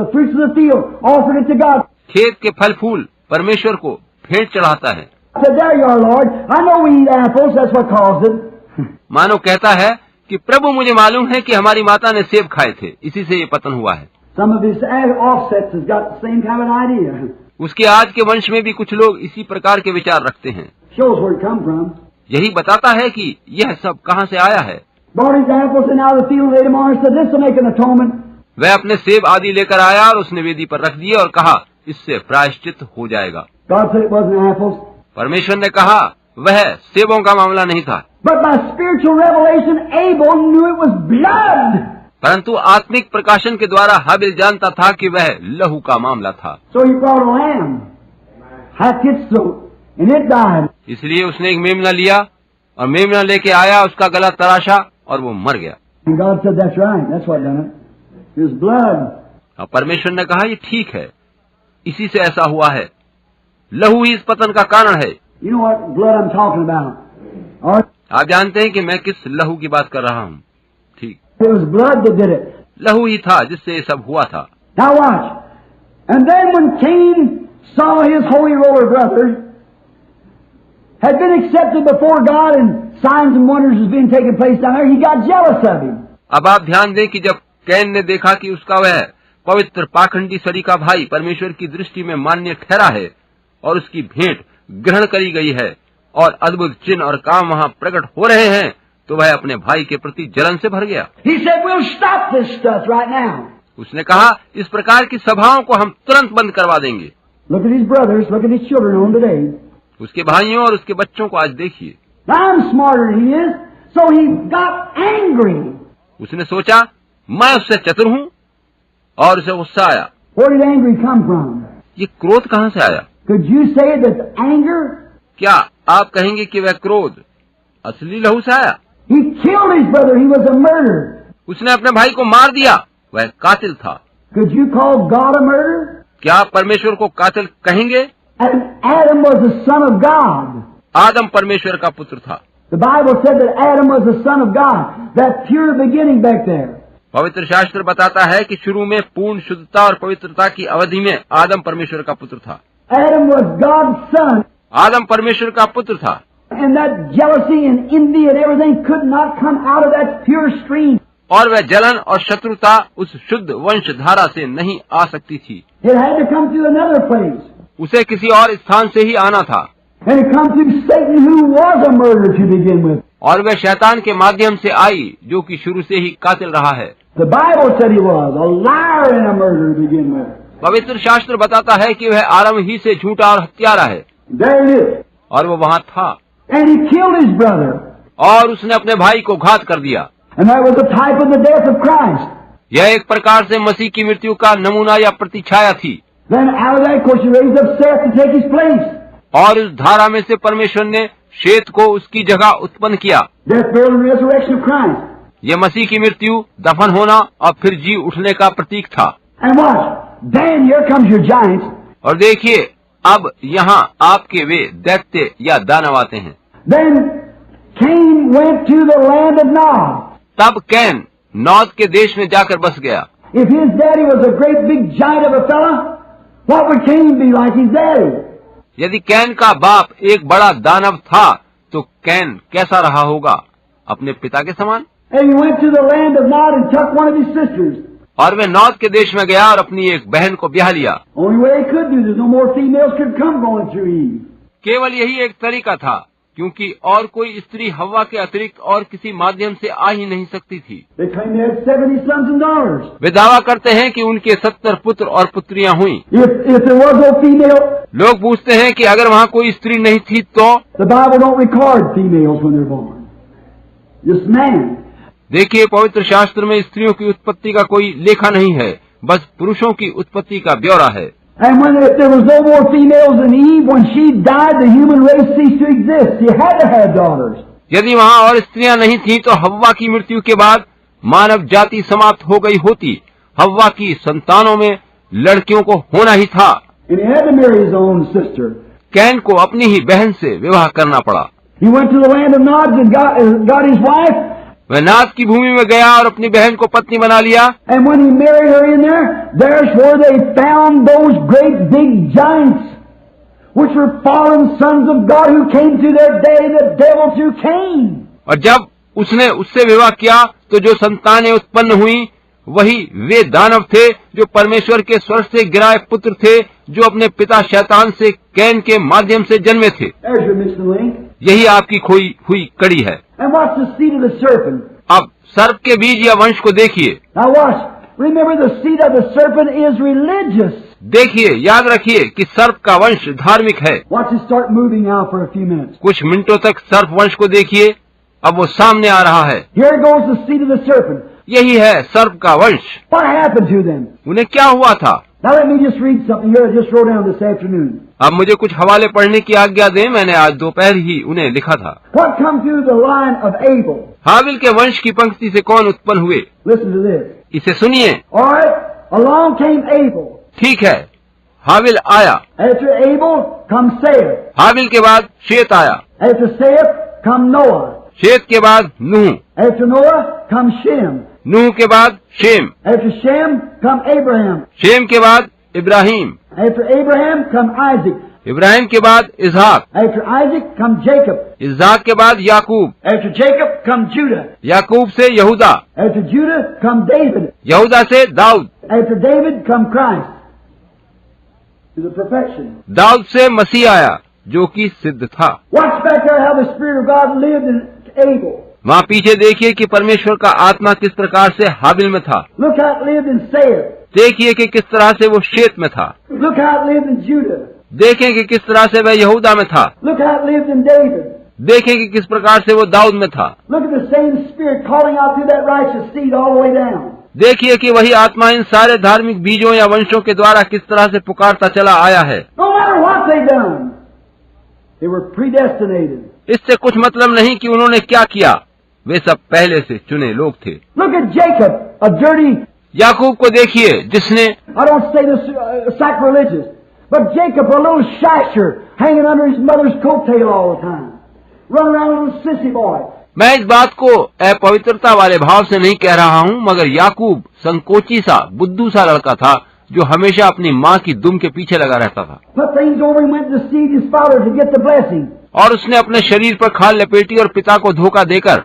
fruits of the field, offer it to God. खेत के फल फूल परमेश्वर को भेंट चढ़ाता है। I said, "There you are, Lord. I know we eat apples. That's what caused it." मानो कहता है कि प्रभु मुझे मालूम है कि हमारी माता ने सेब खाए थे, इसी से ये पतन हुआ है। Some of his offsets has got the same kind of an idea. उसके आज के वंश में भी कुछ लोग इसी प्रकार के विचार रखते हैं। Shows where it come from. यही बताता है कि यह सब कहाँ से आया है। Brought his apples and out of the field laid them on and said, "This will make an atonement." वह अपने सेब आदि लेकर आया और उसने वेदी पर रख दिए और कहा, इससे प्रायश्चित हो जाएगा। God said it wasn't apples. परमेश्वर ने कहा वह सेबों का मामला नहीं था, But by spiritual revelation, Abel knew it was blood. परंतु आत्मिक प्रकाशन के द्वारा हाबिल जानता था कि वह लहू का मामला था। So he brought a lamb, hacked its throat, and it died. इसलिए उसने एक मेमना लिया और मेमना लेके आया, उसका गला तराशा और वो मर गया। And God said, "That's right. That's what done it. It was blood." और परमेश्वर ने कहा ये ठीक है, इसी से ऐसा हुआ है, लहू ही इस पतन का कारण है। You know what blood I'm talking about? Or आप जानते हैं कि मैं किस लहू की बात कर रहा हूँ। ठीक, it was blood that did it. लहू ही था जिससे ये सब हुआ था। Now watch. And then when Cain saw his holy roller brother had been accepted before God and signs and wonders was being taking place down there, he got jealous of him. अब आप ध्यान दें कि जब can ने देखा कि उसका वह पवित्र पाखंडी सरीका भाई परमेश्वर की दृष्टि में मान्य ठहरा है और उसकी भेंट ग्रहण करी गई है और अद्भुत चिन्ह और काम वहाँ प्रकट हो रहे हैं, तो वह अपने भाई के प्रति जलन से भर गया। He said, "We'll stop this stuff right now." उसने कहा इस प्रकार की सभाओं को हम तुरंत बंद करवा देंगे। Look at his brothers, look at his children on today. उसके भाइयों और उसके बच्चों को आज देखिए। Now I'm smarter than he is, so he got angry. उसने सोचा मैं उससे चतुर हूँ और उसे गुस्सा आया। Where did anger come from? ये क्रोध कहाँ से आया? Could you say that anger? क्या आप कहेंगे कि वह क्रोध असली लहू से आया? He killed his brother. He was a murderer. उसने अपने भाई को मार दिया, वह कातिल था। Could you call God a murderer? क्या आप परमेश्वर को कातिल कहेंगे? And Adam was the son of God. आदम परमेश्वर का पुत्र था। The Bible said that Adam was the son of God. That pure beginning back there. पवित्र शास्त्र बताता है कि शुरू में पूर्ण शुद्धता और पवित्रता की अवधि में आदम परमेश्वर का पुत्र था। Adam was God's son. आदम परमेश्वर का पुत्र था। And that jealousy and envy and everything could not come out of that pure stream. और वह जलन और शत्रुता उस शुद्ध वंशधारा से नहीं आ सकती थी। It had to come through another place. उसे किसी और स्थान से ही आना था। And it come through Satan, who was a murderer to begin with. और वह शैतान के माध्यम से आई, जो कि शुरू से ही कातिल रहा है। The Bible said he was a liar and a murderer to begin with. पवित्र शास्त्र बताता है कि वह आरंभ ही से झूठा और हत्यारा है। There it is. और वो वहाँ था। And he killed his brother. और उसने अपने भाई को घात कर दिया। And that was the type of the death of Christ. यह एक प्रकार से मसीह की मृत्यु का नमूना या प्रतिछाया थी। Then out of that, of course, he raised up Seth to take his place. और उस धारा में से परमेश्वर ने शेत को उसकी जगह उत्पन्न किया। Death, burial, and resurrection of Christ. यह मसीह की मृत्यु, दफन होना और फिर जी उठने का प्रतीक था। And watch. Then here comes your giants. और देखिए, अब यहाँ आपके वे दैत्य या दानव आते हैं। Then Cain went to the land of Nod. तब कैन नौद के देश में जाकर बस गया। If his daddy was a great big giant of a fella, what would Cain be like his daddy? यदि कैन का बाप एक बड़ा दानव था, तो कैन कैसा रहा होगा? अपने पिता के समान। And he went to the land of Nod and took one of his sisters. और वह नौद के देश में गया और अपनी एक बहन को ब्याह लिया। Only way he could do, there's no more females could come going through Eve. केवल यही एक तरीका था, क्योंकि और कोई स्त्री हव्वा के अतिरिक्त और किसी माध्यम से आ ही नहीं सकती थी। They claim they had 70 sons and daughters. वे दावा करते हैं कि उनके 70 पुत्र और पुत्रियां हुईं। If there was no female, लोग पूछते हैं कि अगर वहाँ कोई स्त्री नहीं थी तो? the Bible don't record females when they're born. Just man. देखिए, पवित्र शास्त्र में स्त्रियों की उत्पत्ति का कोई लेखा नहीं है, बस पुरुषों की उत्पत्ति का ब्यौरा है। And when if there was no more females than Eve, when she died, the human race ceased to exist. She had to have daughters. यदि वहाँ और स्त्रियां नहीं थी तो हव्वा की मृत्यु के बाद मानव जाति समाप्त हो गई होती। हव्वा की संतानों में लड़कियों को होना ही था। And he had to marry his own sister. Can को अपनी ही बहन से विवाह करना पड़ा। He went to the land of Nod and got his wife. वह नाद की भूमि में गया और अपनी बहन को पत्नी बना लिया। And when he married her in there, there's where they found those great big giants, which were fallen sons of God who came to their day, the devil through Cain. और जब उसने उससे विवाह किया तो जो संतानें उत्पन्न हुई वही वे दानव थे जो परमेश्वर के स्वर्ग से गिराए पुत्र थे, जो अपने पिता शैतान से कैन के माध्यम से जन्मे थे। There's your missing link. यही आपकी खोई हुई कड़ी है। And watch the seed of the serpent. अब सर्प के बीज या वंश को देखिए। Now watch. Remember, the seed of the serpent is religious. देखिए, याद रखिए कि सर्प का वंश धार्मिक है। Watch it start moving now for a few minutes. कुछ मिनटों तक सर्प वंश को देखिए, अब वो सामने आ रहा है। Here goes the seed of the serpent. यही है सर्प का वंश। What happened to them? उन्हें क्या हुआ था? Now let me just read something here I just wrote down this afternoon. अब मुझे कुछ हवाले पढ़ने की आज्ञा दें, मैंने आज दोपहर ही उन्हें लिखा था। What come through the line of Abel? हाबिल के वंश की पंक्ति से कौन उत्पन्न हुए? Listen to this. इसे सुनिए। All right, along came Abel. ठीक है, हाबिल आया। After Abel comes Seth. हाबिल के बाद शेत आया। After Seth come Noah. शेत के बाद नूह। After Noah comes Shem. नूह के बाद Shem. After Shem come Abraham. Shem के बाद Ibrahim. After Abraham come Isaac. Ibrahim के बाद इसहाक। After Isaac come Jacob. इसहाक के बाद याकूब। After Jacob come Judah. याकूब से यहूदा। After Judah come David. यहूदा से Dawood. After David come Christ. To the perfection. Dawood से मसीह आया, जो कि सिद्ध था। Watch back there how the Spirit of God lived in Abel. वहाँ पीछे देखिए कि परमेश्वर का आत्मा किस प्रकार से हाबिल में था। Look how it lived in Seth. देखिए कि किस तरह से वो शेत में था। Look how it lived in Judah. देखें कि किस तरह से वह यहूदा में था। Look how it lived in David. देखें कि किस प्रकार से वो दाऊद में था। Look at the same Spirit calling out through that righteous seed all the way down. देखिए कि वही आत्मा इन सारे धार्मिक बीजों या वंशों के द्वारा किस तरह से पुकारता चला आया है। No matter what they done, they were predestinated. इससे कुछ मतलब नहीं कि उन्होंने क्या किया, वे सब पहले से चुने लोग थे। Look at Jacob, a dirty, याकूब को देखिए जिसने, I don't say this sacrilegious, but Jacob, a little shyster, hanging under his mother's coattail all the time, running around a little sissy boy. मैं इस बात को अपवित्रता वाले भाव से नहीं कह रहा हूँ, मगर याकूब संकोची सा बुद्धू सा लड़का था जो हमेशा अपनी माँ की दुम के पीछे लगा रहता था। Put things over and went to deceive his father to get the blessing. और उसने अपने शरीर पर खाल लपेटी और पिता को धोखा देकर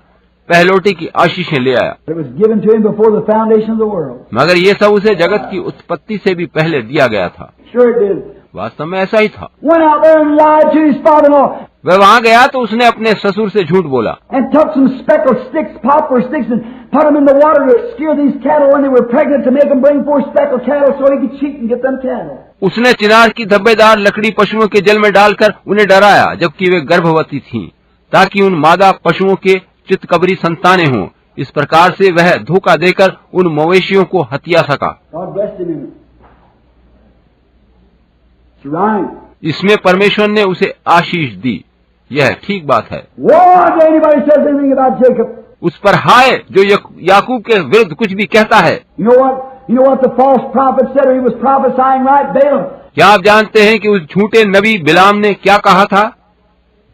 पहलोटी की आशीषें ले आया। It was given to him before the foundation of the world. मगर ये सब उसे जगत की उत्पत्ति से भी पहले दिया गया था। Sure it did. वास्तव में ऐसा ही था। Went out there and lied to his father-in-law वह वहाँ गया तो उसने अपने ससुर से झूठ बोला and took some speckled sticks, poplar sticks, and put them in the water to scare these cattle when they were pregnant to make them bring forth speckled cattle so he could cheat and get them cattle. उसने चिनार की धब्बेदार लकड़ी पशुओं के जल में डालकर उन्हें डराया जबकि वे गर्भवती थीं, ताकि उन मादा पशुओं के चितकबरी संतानें हों। इस प्रकार से वह धोखा देकर उन मवेशियों को हत्या सका। God blessed him in it. It's right. इसमें परमेश्वर ने उसे आशीष दी। यह ठीक बात है। Woe to anybody says anything about Jacob. उस पर हाय जो याकूब के विरुद्ध कुछ भी कहता है। You know what? You know what the false prophet said, or he was prophesying right, Balaam? क्या आप जानते हैं कि उस झूठे नबी बिलाम ने क्या कहा था?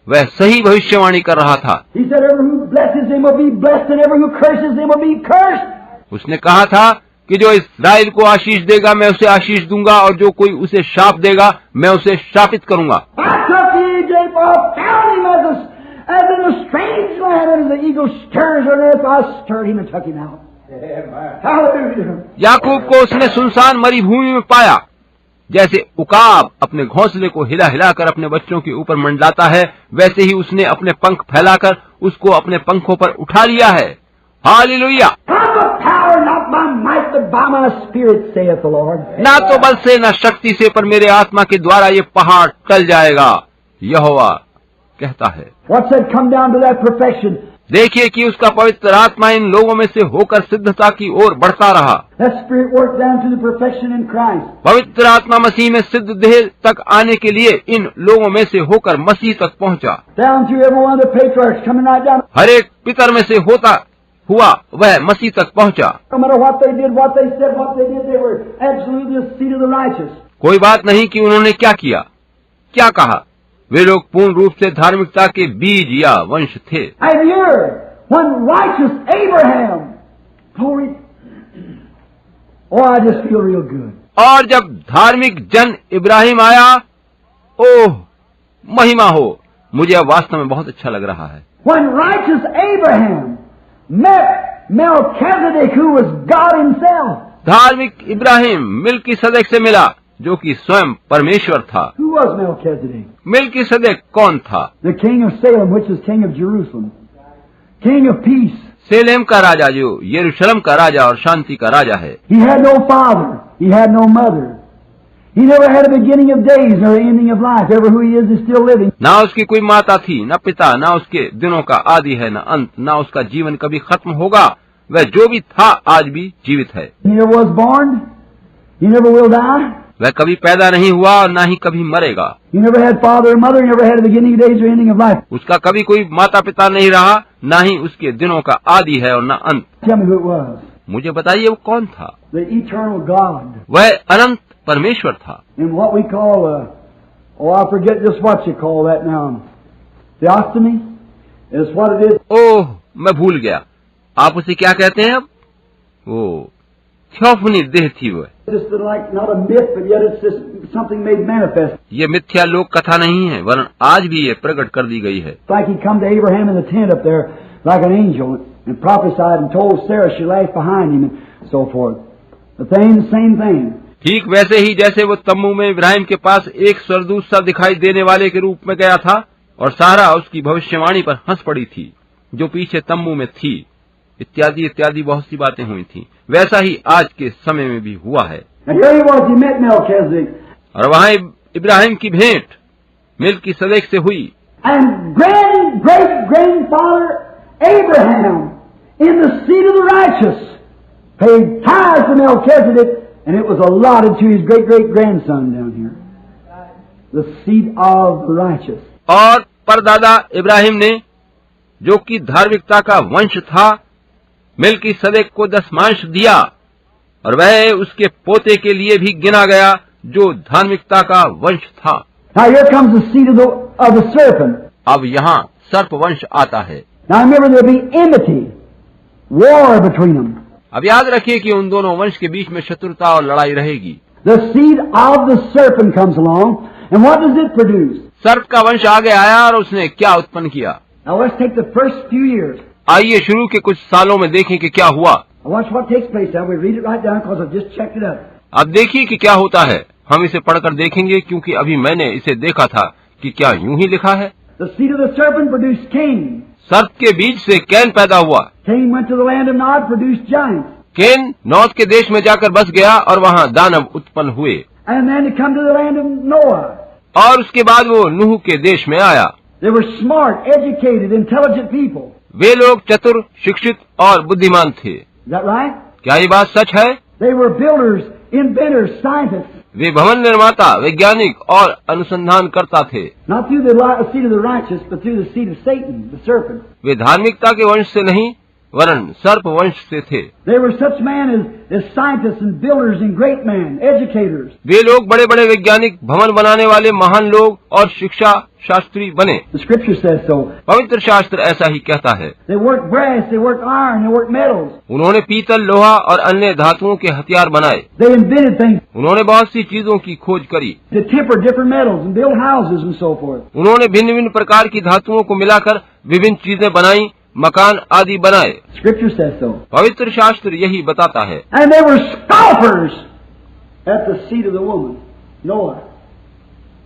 वह सही भविष्यवाणी कर रहा था। He said, "Everyone who blesses him will be blessed, and everyone who curses him will be cursed." उसने कहा था कि जो इस्राएल को आशीष देगा मैं उसे आशीष दूंगा और जो कोई उसे शाप देगा मैं उसे शापित करूंगा। I took Egypt, found him as in a strange land, and as the eagle stirs her nest, I stirred him and took him out. Hallelujah. याकूब को उसने सुनसान मरुभूमि में पाया, जैसे उकाब अपने घोंसले को हिला हिलाकर अपने बच्चों के ऊपर मंडलाता है, वैसे ही उसने अपने पंख फैलाकर उसको अपने पंखों पर उठा लिया है। Hallelujah. Not by power, not by might, but by my spirit, saith the Lord. ना तो बल से न शक्ति से, पर मेरे आत्मा के द्वारा ये पहाड़ टल जाएगा, यहोवा कहता है। What said come down to that perfection? देखिए कि उसका पवित्र आत्मा इन लोगों में से होकर सिद्धता की ओर बढ़ता रहा। That spirit worked down to the perfection in Christ. पवित्र आत्मा मसीह में सिद्ध देह तक आने के लिए इन लोगों में से होकर मसीह तक पहुंचा। Down through every one of the patriarchs coming right down. हर एक पितर में से होता हुआ वह मसीह तक पहुंचा। No matter what they did, what they said, what they did, they were absolutely the seed of the righteous. कोई बात नहीं कि उन्होंने क्या किया, क्या कहा, वे लोग पूर्ण रूप से धार्मिकता के बीज या वंश थे। And here, when righteous Abraham, glory, oh, I just feel real good. और जब धार्मिक जन इब्राहिम आया, ओह महिमा हो, मुझे अब वास्तव में बहुत अच्छा लग रहा है। When righteous Abraham met Melchizedek, who was God himself. धार्मिक इब्राहिम मिल्कीसदेक से मिला, जो कि स्वयं परमेश्वर था। Who was Melchizedek? मिल्कीसदेक कौन था? The king of Salem, which is king of Jerusalem. King of peace. सेलेम का राजा जो यरूशलेम का राजा और शांति का राजा है। He had no father. He had no mother. He never had a beginning of days nor ending of life. Ever who he is still living. ना उसकी कोई माता थी, न पिता, न उसके दिनों का आदि है, न अंत, न उसका जीवन कभी खत्म होगा। वह जो भी था आज भी जीवित है। He never was born. He never will die. वह कभी पैदा नहीं हुआ और न ही कभी मरेगा। He never had father or mother. He never had a beginning of days or ending of life. उसका कभी कोई माता पिता नहीं रहा, न ही उसके दिनों का आदि है और न अंत। Tell me who it was. मुझे बताइए वो कौन था? The eternal God. वह अनंत परमेश्वर था। In what we call, oh, I forget just what you call that now. Theophany is what it is. ओह, मैं भूल गया। आप उसे क्या कहते हैं अब? ओ, थियोफनी देह थी वह। Just like not a myth, but yet it's just something made manifest. ये मिथ्या लोक कथा नहीं है, वरन आज भी ये प्रकट कर दी गई है। Like he come to Abraham in the tent up there like an angel and prophesied and told Sarah she laughed behind him and so forth. The same thing. ठीक वैसे ही जैसे वो तम्बू में इब्राहिम के पास एक स्वर्गदूत सा दिखाई देने वाले के रूप में गया था और सारा उसकी भविष्यवाणी पर हंस पड़ी थी जो पीछे तम्बू में थी, इत्यादि इत्यादि बहुत सी बातें हुई थी। वैसा ही आज के समय में भी हुआ है। And here he was, he met Melchizedek. और वहाँ इब्राहिम की भेंट मिल्कीसदेक से हुई। And great grandfather Abraham paid tithes to Melchizedek, and it was allotted to his great-great-grandson down here. The seed of the righteous. और परदादा इब्राहिम ने, जो कि धार्मिकता का वंश था, मेलकीसेदेक को दशमांश दिया, और वह उसके पोते के लिए भी गिना गया जो धार्मिकता का वंश था। Now here comes the seed of the serpent. अब यहाँ सर्प वंश आता है। Now remember, there'll be enmity, war between them. अब याद रखिए कि उन दोनों वंश के बीच में शत्रुता और लड़ाई रहेगी। The seed of the serpent comes along, and what does it produce? सर्प का वंश आगे आया और उसने क्या उत्पन्न किया। Now let's take the first few years. आइए शुरू के कुछ सालों में देखें कि क्या हुआ। Now watch what takes place now. We read it right down because I've just checked it up. अब देखिए कि क्या होता है। हम इसे पढ़कर देखेंगे क्योंकि अभी मैंने इसे देखा था कि क्या यूं ही लिखा है। The seed of the serpent produced Cain. सर्प के बीज से कैन पैदा हुआ। Cain went to the land of Nod, produced giants. कैन नौद के देश में जाकर बस गया और वहाँ दानव उत्पन्न हुए। And then to come to the land of Noah. और उसके बाद वो नूह के देश में आया। They were smart, educated, intelligent people. वे लोग चतुर, शिक्षित और बुद्धिमान थे। Is that right? क्या ये बात सच है? They were builders, inventors, scientists. वे भवन निर्माता, वैज्ञानिक और अनुसंधान करता थे। Not through the seed of the righteous, but through the seed of Satan, the serpent. वे धार्मिकता के वंश से नहीं वरन सर्प वंश से थे। They were such men as scientists and builders and great men, educators. वे लोग बड़े बड़े वैज्ञानिक, भवन बनाने वाले महान लोग और शिक्षा शास्त्री बने। The Scripture says so. पवित्र शास्त्र ऐसा ही कहता है। They worked brass, they worked iron, they worked metals. उन्होंने पीतल, लोहा और अन्य धातुओं के हथियार बनाए। They invented things उन्होंने बहुत सी चीजों की खोज करी। to temper different metals and build houses and so forth. उन्होंने भिन्न भिन्न प्रकार की धातुओं को मिलाकर विभिन्न चीजें बनाई, मकान आदि बनाए। Scripture says so. पवित्र शास्त्र यही बताता है। And they were scoffers at the seed of the woman, Noah,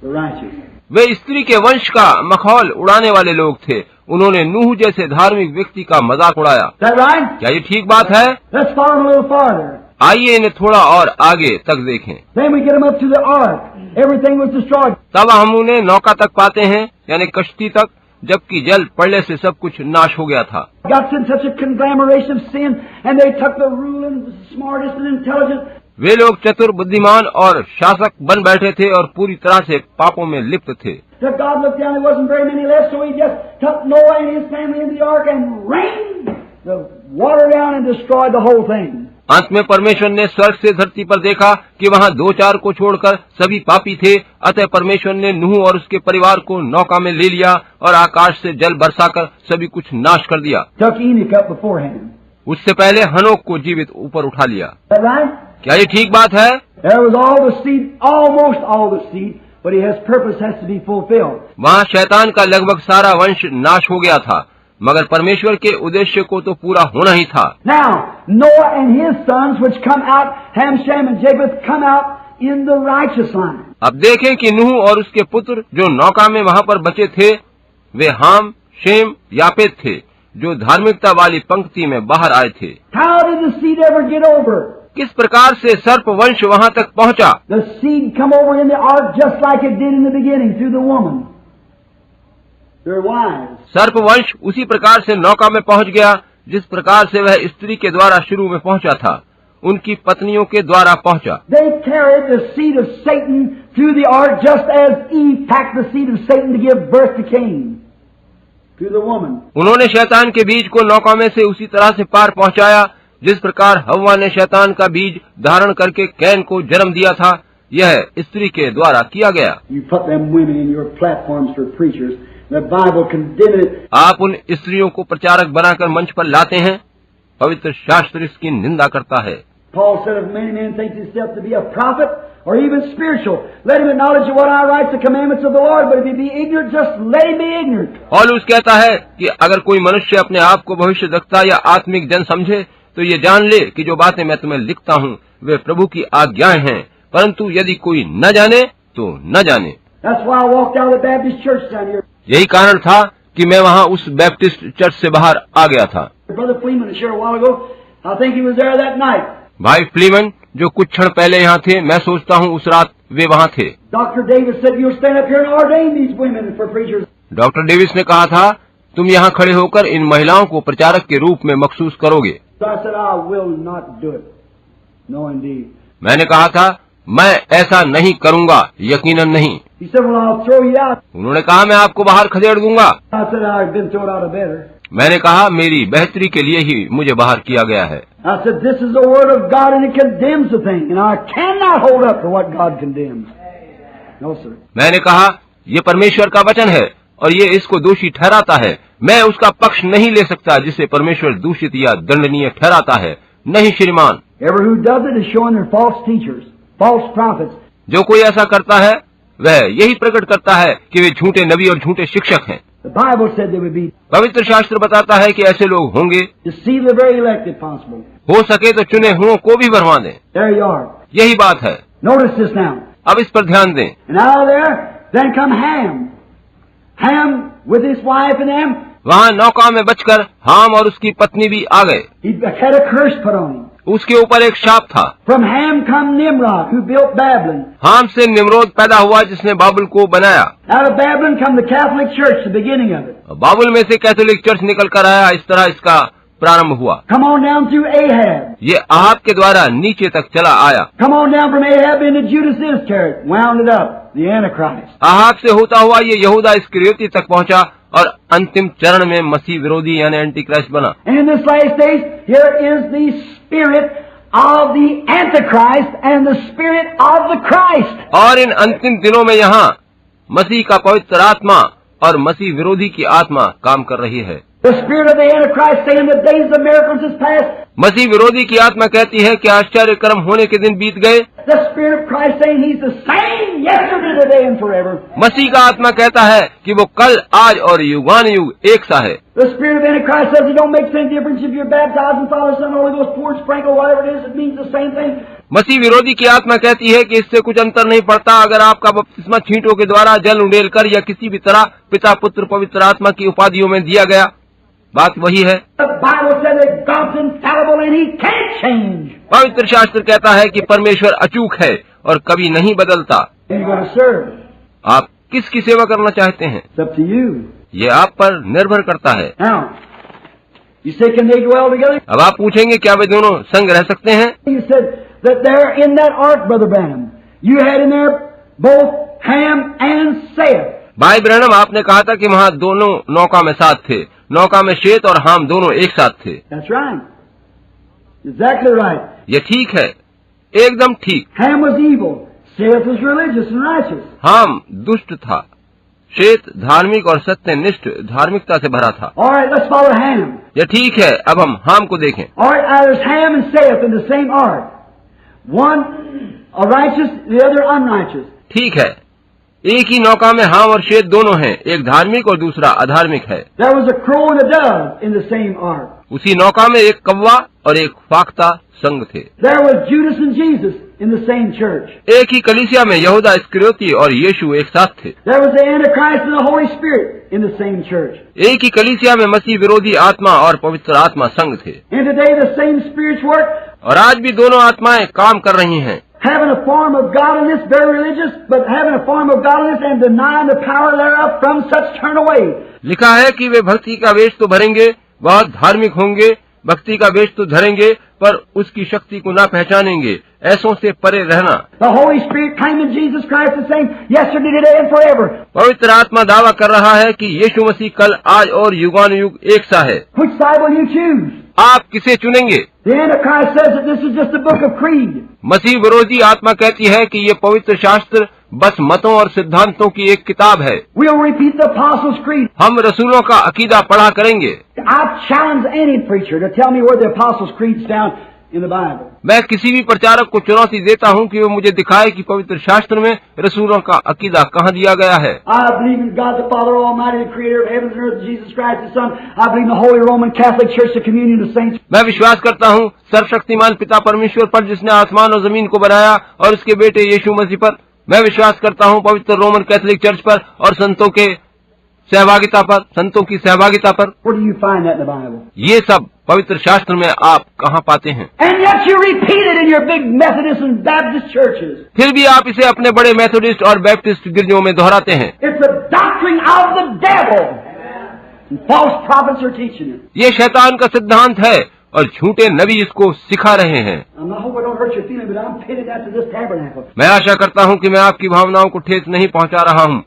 the righteous. वे स्त्री के वंश का मखौल उड़ाने वाले लोग थे। उन्होंने नूह जैसे धार्मिक व्यक्ति का मजाक उड़ाया। Is that right? क्या ये ठीक बात है? Let's follow them a little farther. आइए इन्हें थोड़ा और आगे तक देखें। Then we get them up to the ark. Everything was destroyed. तब हम उन्हें नौका तक पाते हैं, यानी कश्ती तक, जबकि जल पड़ने से सब कुछ नाश हो गया था। Got in such a conglomeration of sin, and they took the ruling, smartest and intelligent. वे लोग चतुर, बुद्धिमान और शासक बन बैठे थे और पूरी तरह से पापों में लिप्त थे। So God looked down, there wasn't very many left, so he just took Noah and his family into the ark and rained the water down and destroyed the whole thing. अंत में परमेश्वर ने स्वर्ग से धरती पर देखा कि वहाँ 2-4 को छोड़कर सभी पापी थे, अतः परमेश्वर ने नूह और उसके परिवार को नौका में ले लिया और आकाश से जल बरसाकर सभी कुछ नाश कर दिया। Took Enoch up beforehand. उससे पहले हनोक को जीवित ऊपर उठा लिया। Is that right? क्या ये ठीक बात है? There was all the seed, almost all the seed, but his purpose has to be fulfilled. वहाँ शैतान का लगभग सारा वंश नाश हो गया था, मगर परमेश्वर के उद्देश्य को तो पूरा होना ही था। Now, Noah and his sons, which come out, Ham, Shem, and Japheth, come out in the righteous line. अब देखें कि नूह और उसके पुत्र जो नौका में वहाँ पर बचे थे, वे हाम, शेम, यापेत थे, जो धार्मिकता वाली पंक्ति में बाहर आए थे। How did the seed ever get over? किस प्रकार से सर्प वंश वहाँ तक पहुँचा? The seed come over in the ark just like it did in the beginning through the woman. Their wives. सर्प वंश उसी प्रकार से नौका में पहुँच गया जिस प्रकार से वह स्त्री के द्वारा शुरू में पहुँचा था, उनकी पत्नियों के द्वारा पहुँचा। They carried the seed of Satan through the ark just as Eve packed the seed of Satan to give birth to Cain. Through the woman. उन्होंने शैतान के बीज को नौका में से उसी तरह से पार पहुँचाया जिस प्रकार हव्वा ने शैतान का बीज धारण करके कैन को जन्म दिया था, यह स्त्री के द्वारा किया गया। You put them women in your platforms for preachers. The Bible condemned it. आप उन स्त्रियों को प्रचारक बनाकर मंच पर लाते हैं, पवित्र शास्त्र इसकी निंदा करता है। Paul said, if many men think himself to be a prophet or even spiritual, let him acknowledge what I write the commandments of the Lord, but if he be ignorant, just let him be ignorant. पौलुस कहता है कि अगर कोई मनुष्य अपने आप को भविष्यद्वक्ता या आत्मिक जन समझे तो ये जान ले कि जो बातें मैं तुम्हें लिखता हूँ वे प्रभु की आज्ञाएं हैं, परंतु यदि कोई न जाने तो न जाने। That's why I walked out of the Baptist church down here. यही कारण था कि मैं वहाँ उस बैप्टिस्ट चर्च से बाहर आ गया था। Brother Fleeman was here a while ago. I think he was there that night. भाई फ्लीमन जो कुछ क्षण पहले यहाँ थे, मैं सोचता हूँ उस रात वे वहाँ थे। Dr. Davis said, you'll stand up here and ordain these women for preachers. Doctor Davis ने कहा था, तुम यहाँ खड़े होकर इन महिलाओं को प्रचारक के रूप में मखसूस करोगे। So I said, I will not do it. No, indeed. मैंने कहा था मैं ऐसा नहीं करूंगा, यकीनन नहीं। He said, well, I'll throw you out. उन्होंने कहा मैं आपको बाहर खदेड़ दूंगा। I said, I've been thrown out of better. मैंने कहा मेरी बेहतरी के लिए ही मुझे बाहर किया गया है। I said, this is the word of God and it condemns the thing, and I cannot hold up for what God condemns. No, sir. मैंने कहा ये परमेश्वर का वचन है और ये इसको दोषी ठहराता है। मैं उसका पक्ष नहीं ले सकता जिसे परमेश्वर दूषित या दंडनीय ठहराता है। नहीं श्रीमान। Ever who does it is showing they're false teachers, false prophets. जो कोई ऐसा करता है वह यही प्रकट करता है कि वे झूठे नबी और झूठे शिक्षक हैं। The Bible said they would be पवित्र शास्त्र बताता है कि ऐसे लोग होंगे। deceive the very elect if possible. हो सके तो चुने हुओं को भी भरवा दें। There you are. यही बात है। Notice this now. अब इस पर ध्यान दें। And out of there, then come Ham. Ham with his wife and them. वहाँ नौका में बचकर हाम और उसकी पत्नी भी आ गए। He had a curse put on him. उसके ऊपर एक शाप था। From Ham come Nimrod, who built Babylon. हाम से निम्रोद पैदा हुआ जिसने बाबुल को बनाया। Out of Babylon come the Catholic Church, the beginning of it. बाबुल में से कैथोलिक चर्च निकल कर आया। इस तरह इसका प्रारंभ हुआ। Come on down through Ahab. ये आहाब के द्वारा नीचे तक चला आया। Come on down from Ahab into Judas Iscariot, wound it up, the Antichrist. Ahab से होता हुआ ये यहूदा इस्करियोती तक पहुंचा और अंतिम चरण में मसीह विरोधी यानी एंटी क्राइस्ट बना। And in this last days, here is the spirit of the Antichrist and the spirit of the Christ. और इन अंतिम दिनों में यहाँ मसीह का पवित्र आत्मा और मसीह विरोधी की आत्मा काम कर रही है। The spirit of the Antichrist saying the days of miracles is past. मसीह विरोधी की आत्मा कहती है कि आश्चर्य कर्म होने के दिन बीत गए। The spirit of Christ saying he's the same yesterday, today and forever. मसीह का आत्मा कहता है कि वो कल, आज और युगान युग एक सा है। The spirit of Antichrist says it don't make any difference if you're baptized in Father, Son, Holy Ghost, poured, sprinkled, whatever it is, it means the same thing. मसीह विरोधी की आत्मा कहती है कि इससे कुछ अंतर नहीं पड़ता अगर आपका बपतिस्मा छींटों के द्वारा जल उंडेल कर या किसी भी तरह पिता पुत्र पवित्र आत्मा की उपाधियों में दिया गया। बात वही है। The Bible says that God's infallible and He can't change. पवित्र शास्त्र कहता है कि परमेश्वर अचूक है और कभी नहीं बदलता। Who you going to serve? आप किसकी सेवा करना चाहते हैं It's up to you. ये आप पर निर्भर करता है। Now, you say can they dwell together? अब आप पूछेंगे क्या वे दोनों संग रह सकते हैं? You said that there in that ark, Brother Branham, you had in there both Ham and Seth. भाई ब्रैनम, आपने कहा था कि वहाँ दोनों नौका में साथ थे। नौका में शेत और हाम दोनों एक साथ थे। That's right. Exactly right. ये ठीक है, एकदम ठीक। Ham was evil. Seth was religious and righteous. हाम दुष्ट था, शेत धार्मिक और सत्यनिष्ठ धार्मिकता से भरा था। All right, let's follow Ham. ये ठीक है, अब हम हाम को देखें। All right, now there's Ham and Seth in the same ark. One a righteous, the other unrighteous. ठीक है, एक ही नौका में हाम और शेत दोनों हैं, एक धार्मिक और दूसरा अधार्मिक है। There was a crow and a dove in the same ark. उसी नौका में एक कौवा और एक फाख्ता संग थे। There was Judas and Jesus in the same church. एक ही कलीसिया में यहूदा इस्करियोती और यीशु एक साथ थे। There was the Antichrist and the Holy Spirit in the same church. एक ही कलीसिया में मसीह विरोधी आत्मा और पवित्र आत्मा संग थे। And today the same spirits work, और आज भी दोनों आत्माएं काम कर रही हैं। having a form of godliness, very religious, but having a form of godliness and denying the power thereof, from such turn away. लिखा है कि वे भक्ति का वेश तो भरेंगे, बहुत धार्मिक होंगे, भक्ति का वेश तो धरेंगे, पर उसकी शक्ति को ना पहचानेंगे। ऐसों से परे रहना। The Holy Spirit claiming Jesus Christ the same yesterday, today and forever. पवित्र आत्मा दावा कर रहा है कि यीशु मसीह कल, आज और युगान युग एक सा है। Which side will you choose? आप किसे चुनेंगे? The Antichrist says that this is just a book of creed. मसीह विरोधी आत्मा कहती है कि ये पवित्र शास्त्र बस मतों और सिद्धांतों की एक किताब है। We'll repeat the Apostles' Creed. हम रसूलों का अकीदा पढ़ा करेंगे। I challenge any preacher to tell me where the Apostles' Creed's found in the Bible. मैं किसी भी प्रचारक को चुनौती देता हूँ कि वो मुझे दिखाए कि पवित्र शास्त्र में रसूलों का अकीदा कहाँ दिया गया है। I believe in God the Father Almighty, the Creator of heaven and earth, Jesus Christ the Son. I believe in the Holy Roman Catholic Church, the communion of saints. मैं विश्वास करता हूँ सर्वशक्तिमान पिता परमेश्वर पर जिसने आसमान और जमीन को बनाया और उसके बेटे यीशु मसीह पर। मैं विश्वास करता हूँ पवित्र रोमन कैथोलिक चर्च पर और संतों की सहभागिता पर। Where do you find that in the Bible? ये सब पवित्र शास्त्र में आप कहाँ पाते हैं? And yet you repeat it in your big Methodist and Baptist churches. फिर भी आप इसे अपने बड़े मेथोडिस्ट और बैप्टिस्ट गिरजों में दोहराते हैं। It's the doctrine of the devil. And false prophets are teaching it. ये शैतान का सिद्धांत है और झूठे नबी इसको सिखा रहे हैं। I hope I don't hurt your feeling, but I'm pitted that to this tabernacle. मैं आशा करता हूं कि मैं आपकी भावनाओं को ठेस नहीं पहुंचा रहा हूं,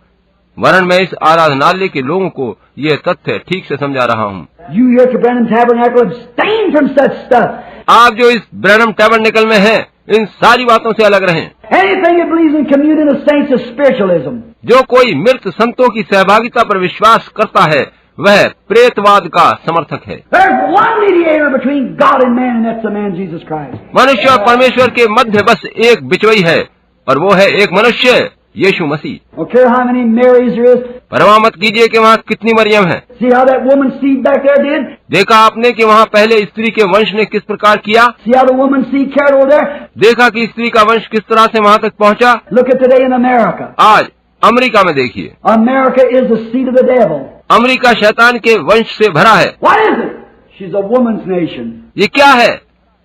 वरन मैं इस आराधनालय के लोगों को ये तथ्य ठीक से समझा रहा हूं। You here at the Branham Tabernacle abstain from such stuff. आप जो इस ब्रैनम टैबरनेकल में हैं, इन सारी बातों से अलग रहें। Anything that believes in communion of saints is spiritualism. जो कोई मृत संतों की सहभागिता पर विश्वास करता है, वह प्रेतवाद का समर्थक है। There's one mediator between God and man, and that's the man Jesus Christ. मनुष्य और परमेश्वर के मध्य बस एक बिचवई है, और वो है एक मनुष्य, यीशु मसीह। Don't care how many Marys there is. परवाह मत कीजिए कि वहाँ कितनी मरियम है। See how that woman's seed back there did? देखा आपने कि वहाँ पहले स्त्री के वंश ने किस प्रकार किया। See how the woman's seed carried over there? देखा कि स्त्री का वंश किस तरह से वहाँ तक पहुँचा। Look at today in America. आज अमेरिका में देखिए, America is the seed of the devil. America शैतान के वंश से भरा है। What is it? She's a woman's nation. ये क्या है?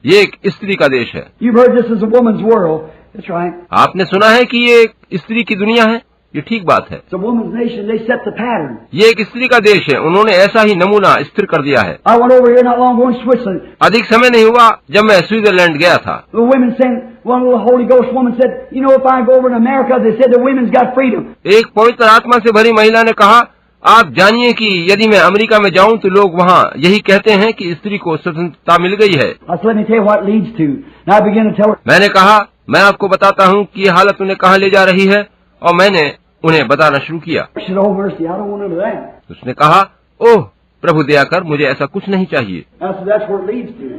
ये एक स्त्री का देश है। You've heard this is a woman's world. That's right. आपने सुना है कि ये एक स्त्री की दुनिया है। ये ठीक बात है। It's a woman's nation. They set the pattern. ये एक स्त्री का देश है, उन्होंने ऐसा ही नमूना स्थिर कर दिया है। I went over here not long ago in Switzerland. अधिक समय नहीं हुआ जब मैं स्विट्जरलैंड गया था। The women saying, one little Holy Ghost woman said, you know, if I go over in America, they said the women's got freedom. एक पवित्र आत्मा से भरी महिला ने कहा, आप जानिए कि यदि मैं अमेरिका में जाऊं तो लोग वहाँ यही कहते हैं कि स्त्री को स्वतंत्रता मिल गई है। I said, let me tell you what it leads to. Now I began to tell her. मैंने कहा, मैं आपको बताता हूँ कि ये हालत उन्हें कहाँ ले जा रही है, और मैंने उन्हें बताना शुरू किया। She said, oh mercy, I don't want none of that. उसने कहा, ओह प्रभु दया कर, मुझे ऐसा कुछ नहीं चाहिए। I said, that's where it leads to.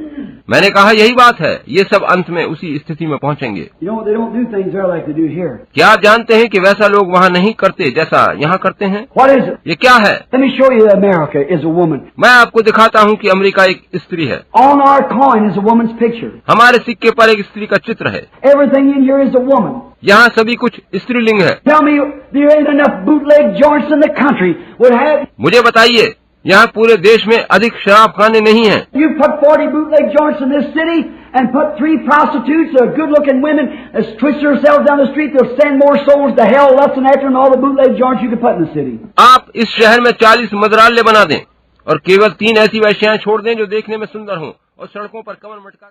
मैंने कहा, यही बात है, ये सब अंत में उसी स्थिति में पहुँचेंगे। You know, they don't do things there like they do here. क्या आप जानते हैं कि वैसा लोग वहाँ नहीं करते जैसा यहाँ करते हैं? What is it? ये क्या है? Let me show you America is a woman. मैं आपको दिखाता हूँ कि अमेरिका एक स्त्री है। On our coin is a woman's picture. हमारे सिक्के पर एक स्त्री का चित्र है। Everything in here is a woman. यहाँ सभी कुछ स्त्रीलिंग है। Tell me, there ain't enough bootleg joints in the country would have. मुझे बताइए, यहाँ पूरे देश में अधिक शराब खाने नहीं हैं। You put 40 bootleg joints in this city and put 3 prostitutes, good-looking women, that twist themselves down the street, they'll send more souls to hell, lusting after them, all the bootleg joints you can put in the city. आप इस शहर में 40 मदरालय बना दें और केवल 3 ऐसी वैश्याएं छोड़ दें जो देखने में सुंदर हों और सड़कों पर कमर मटका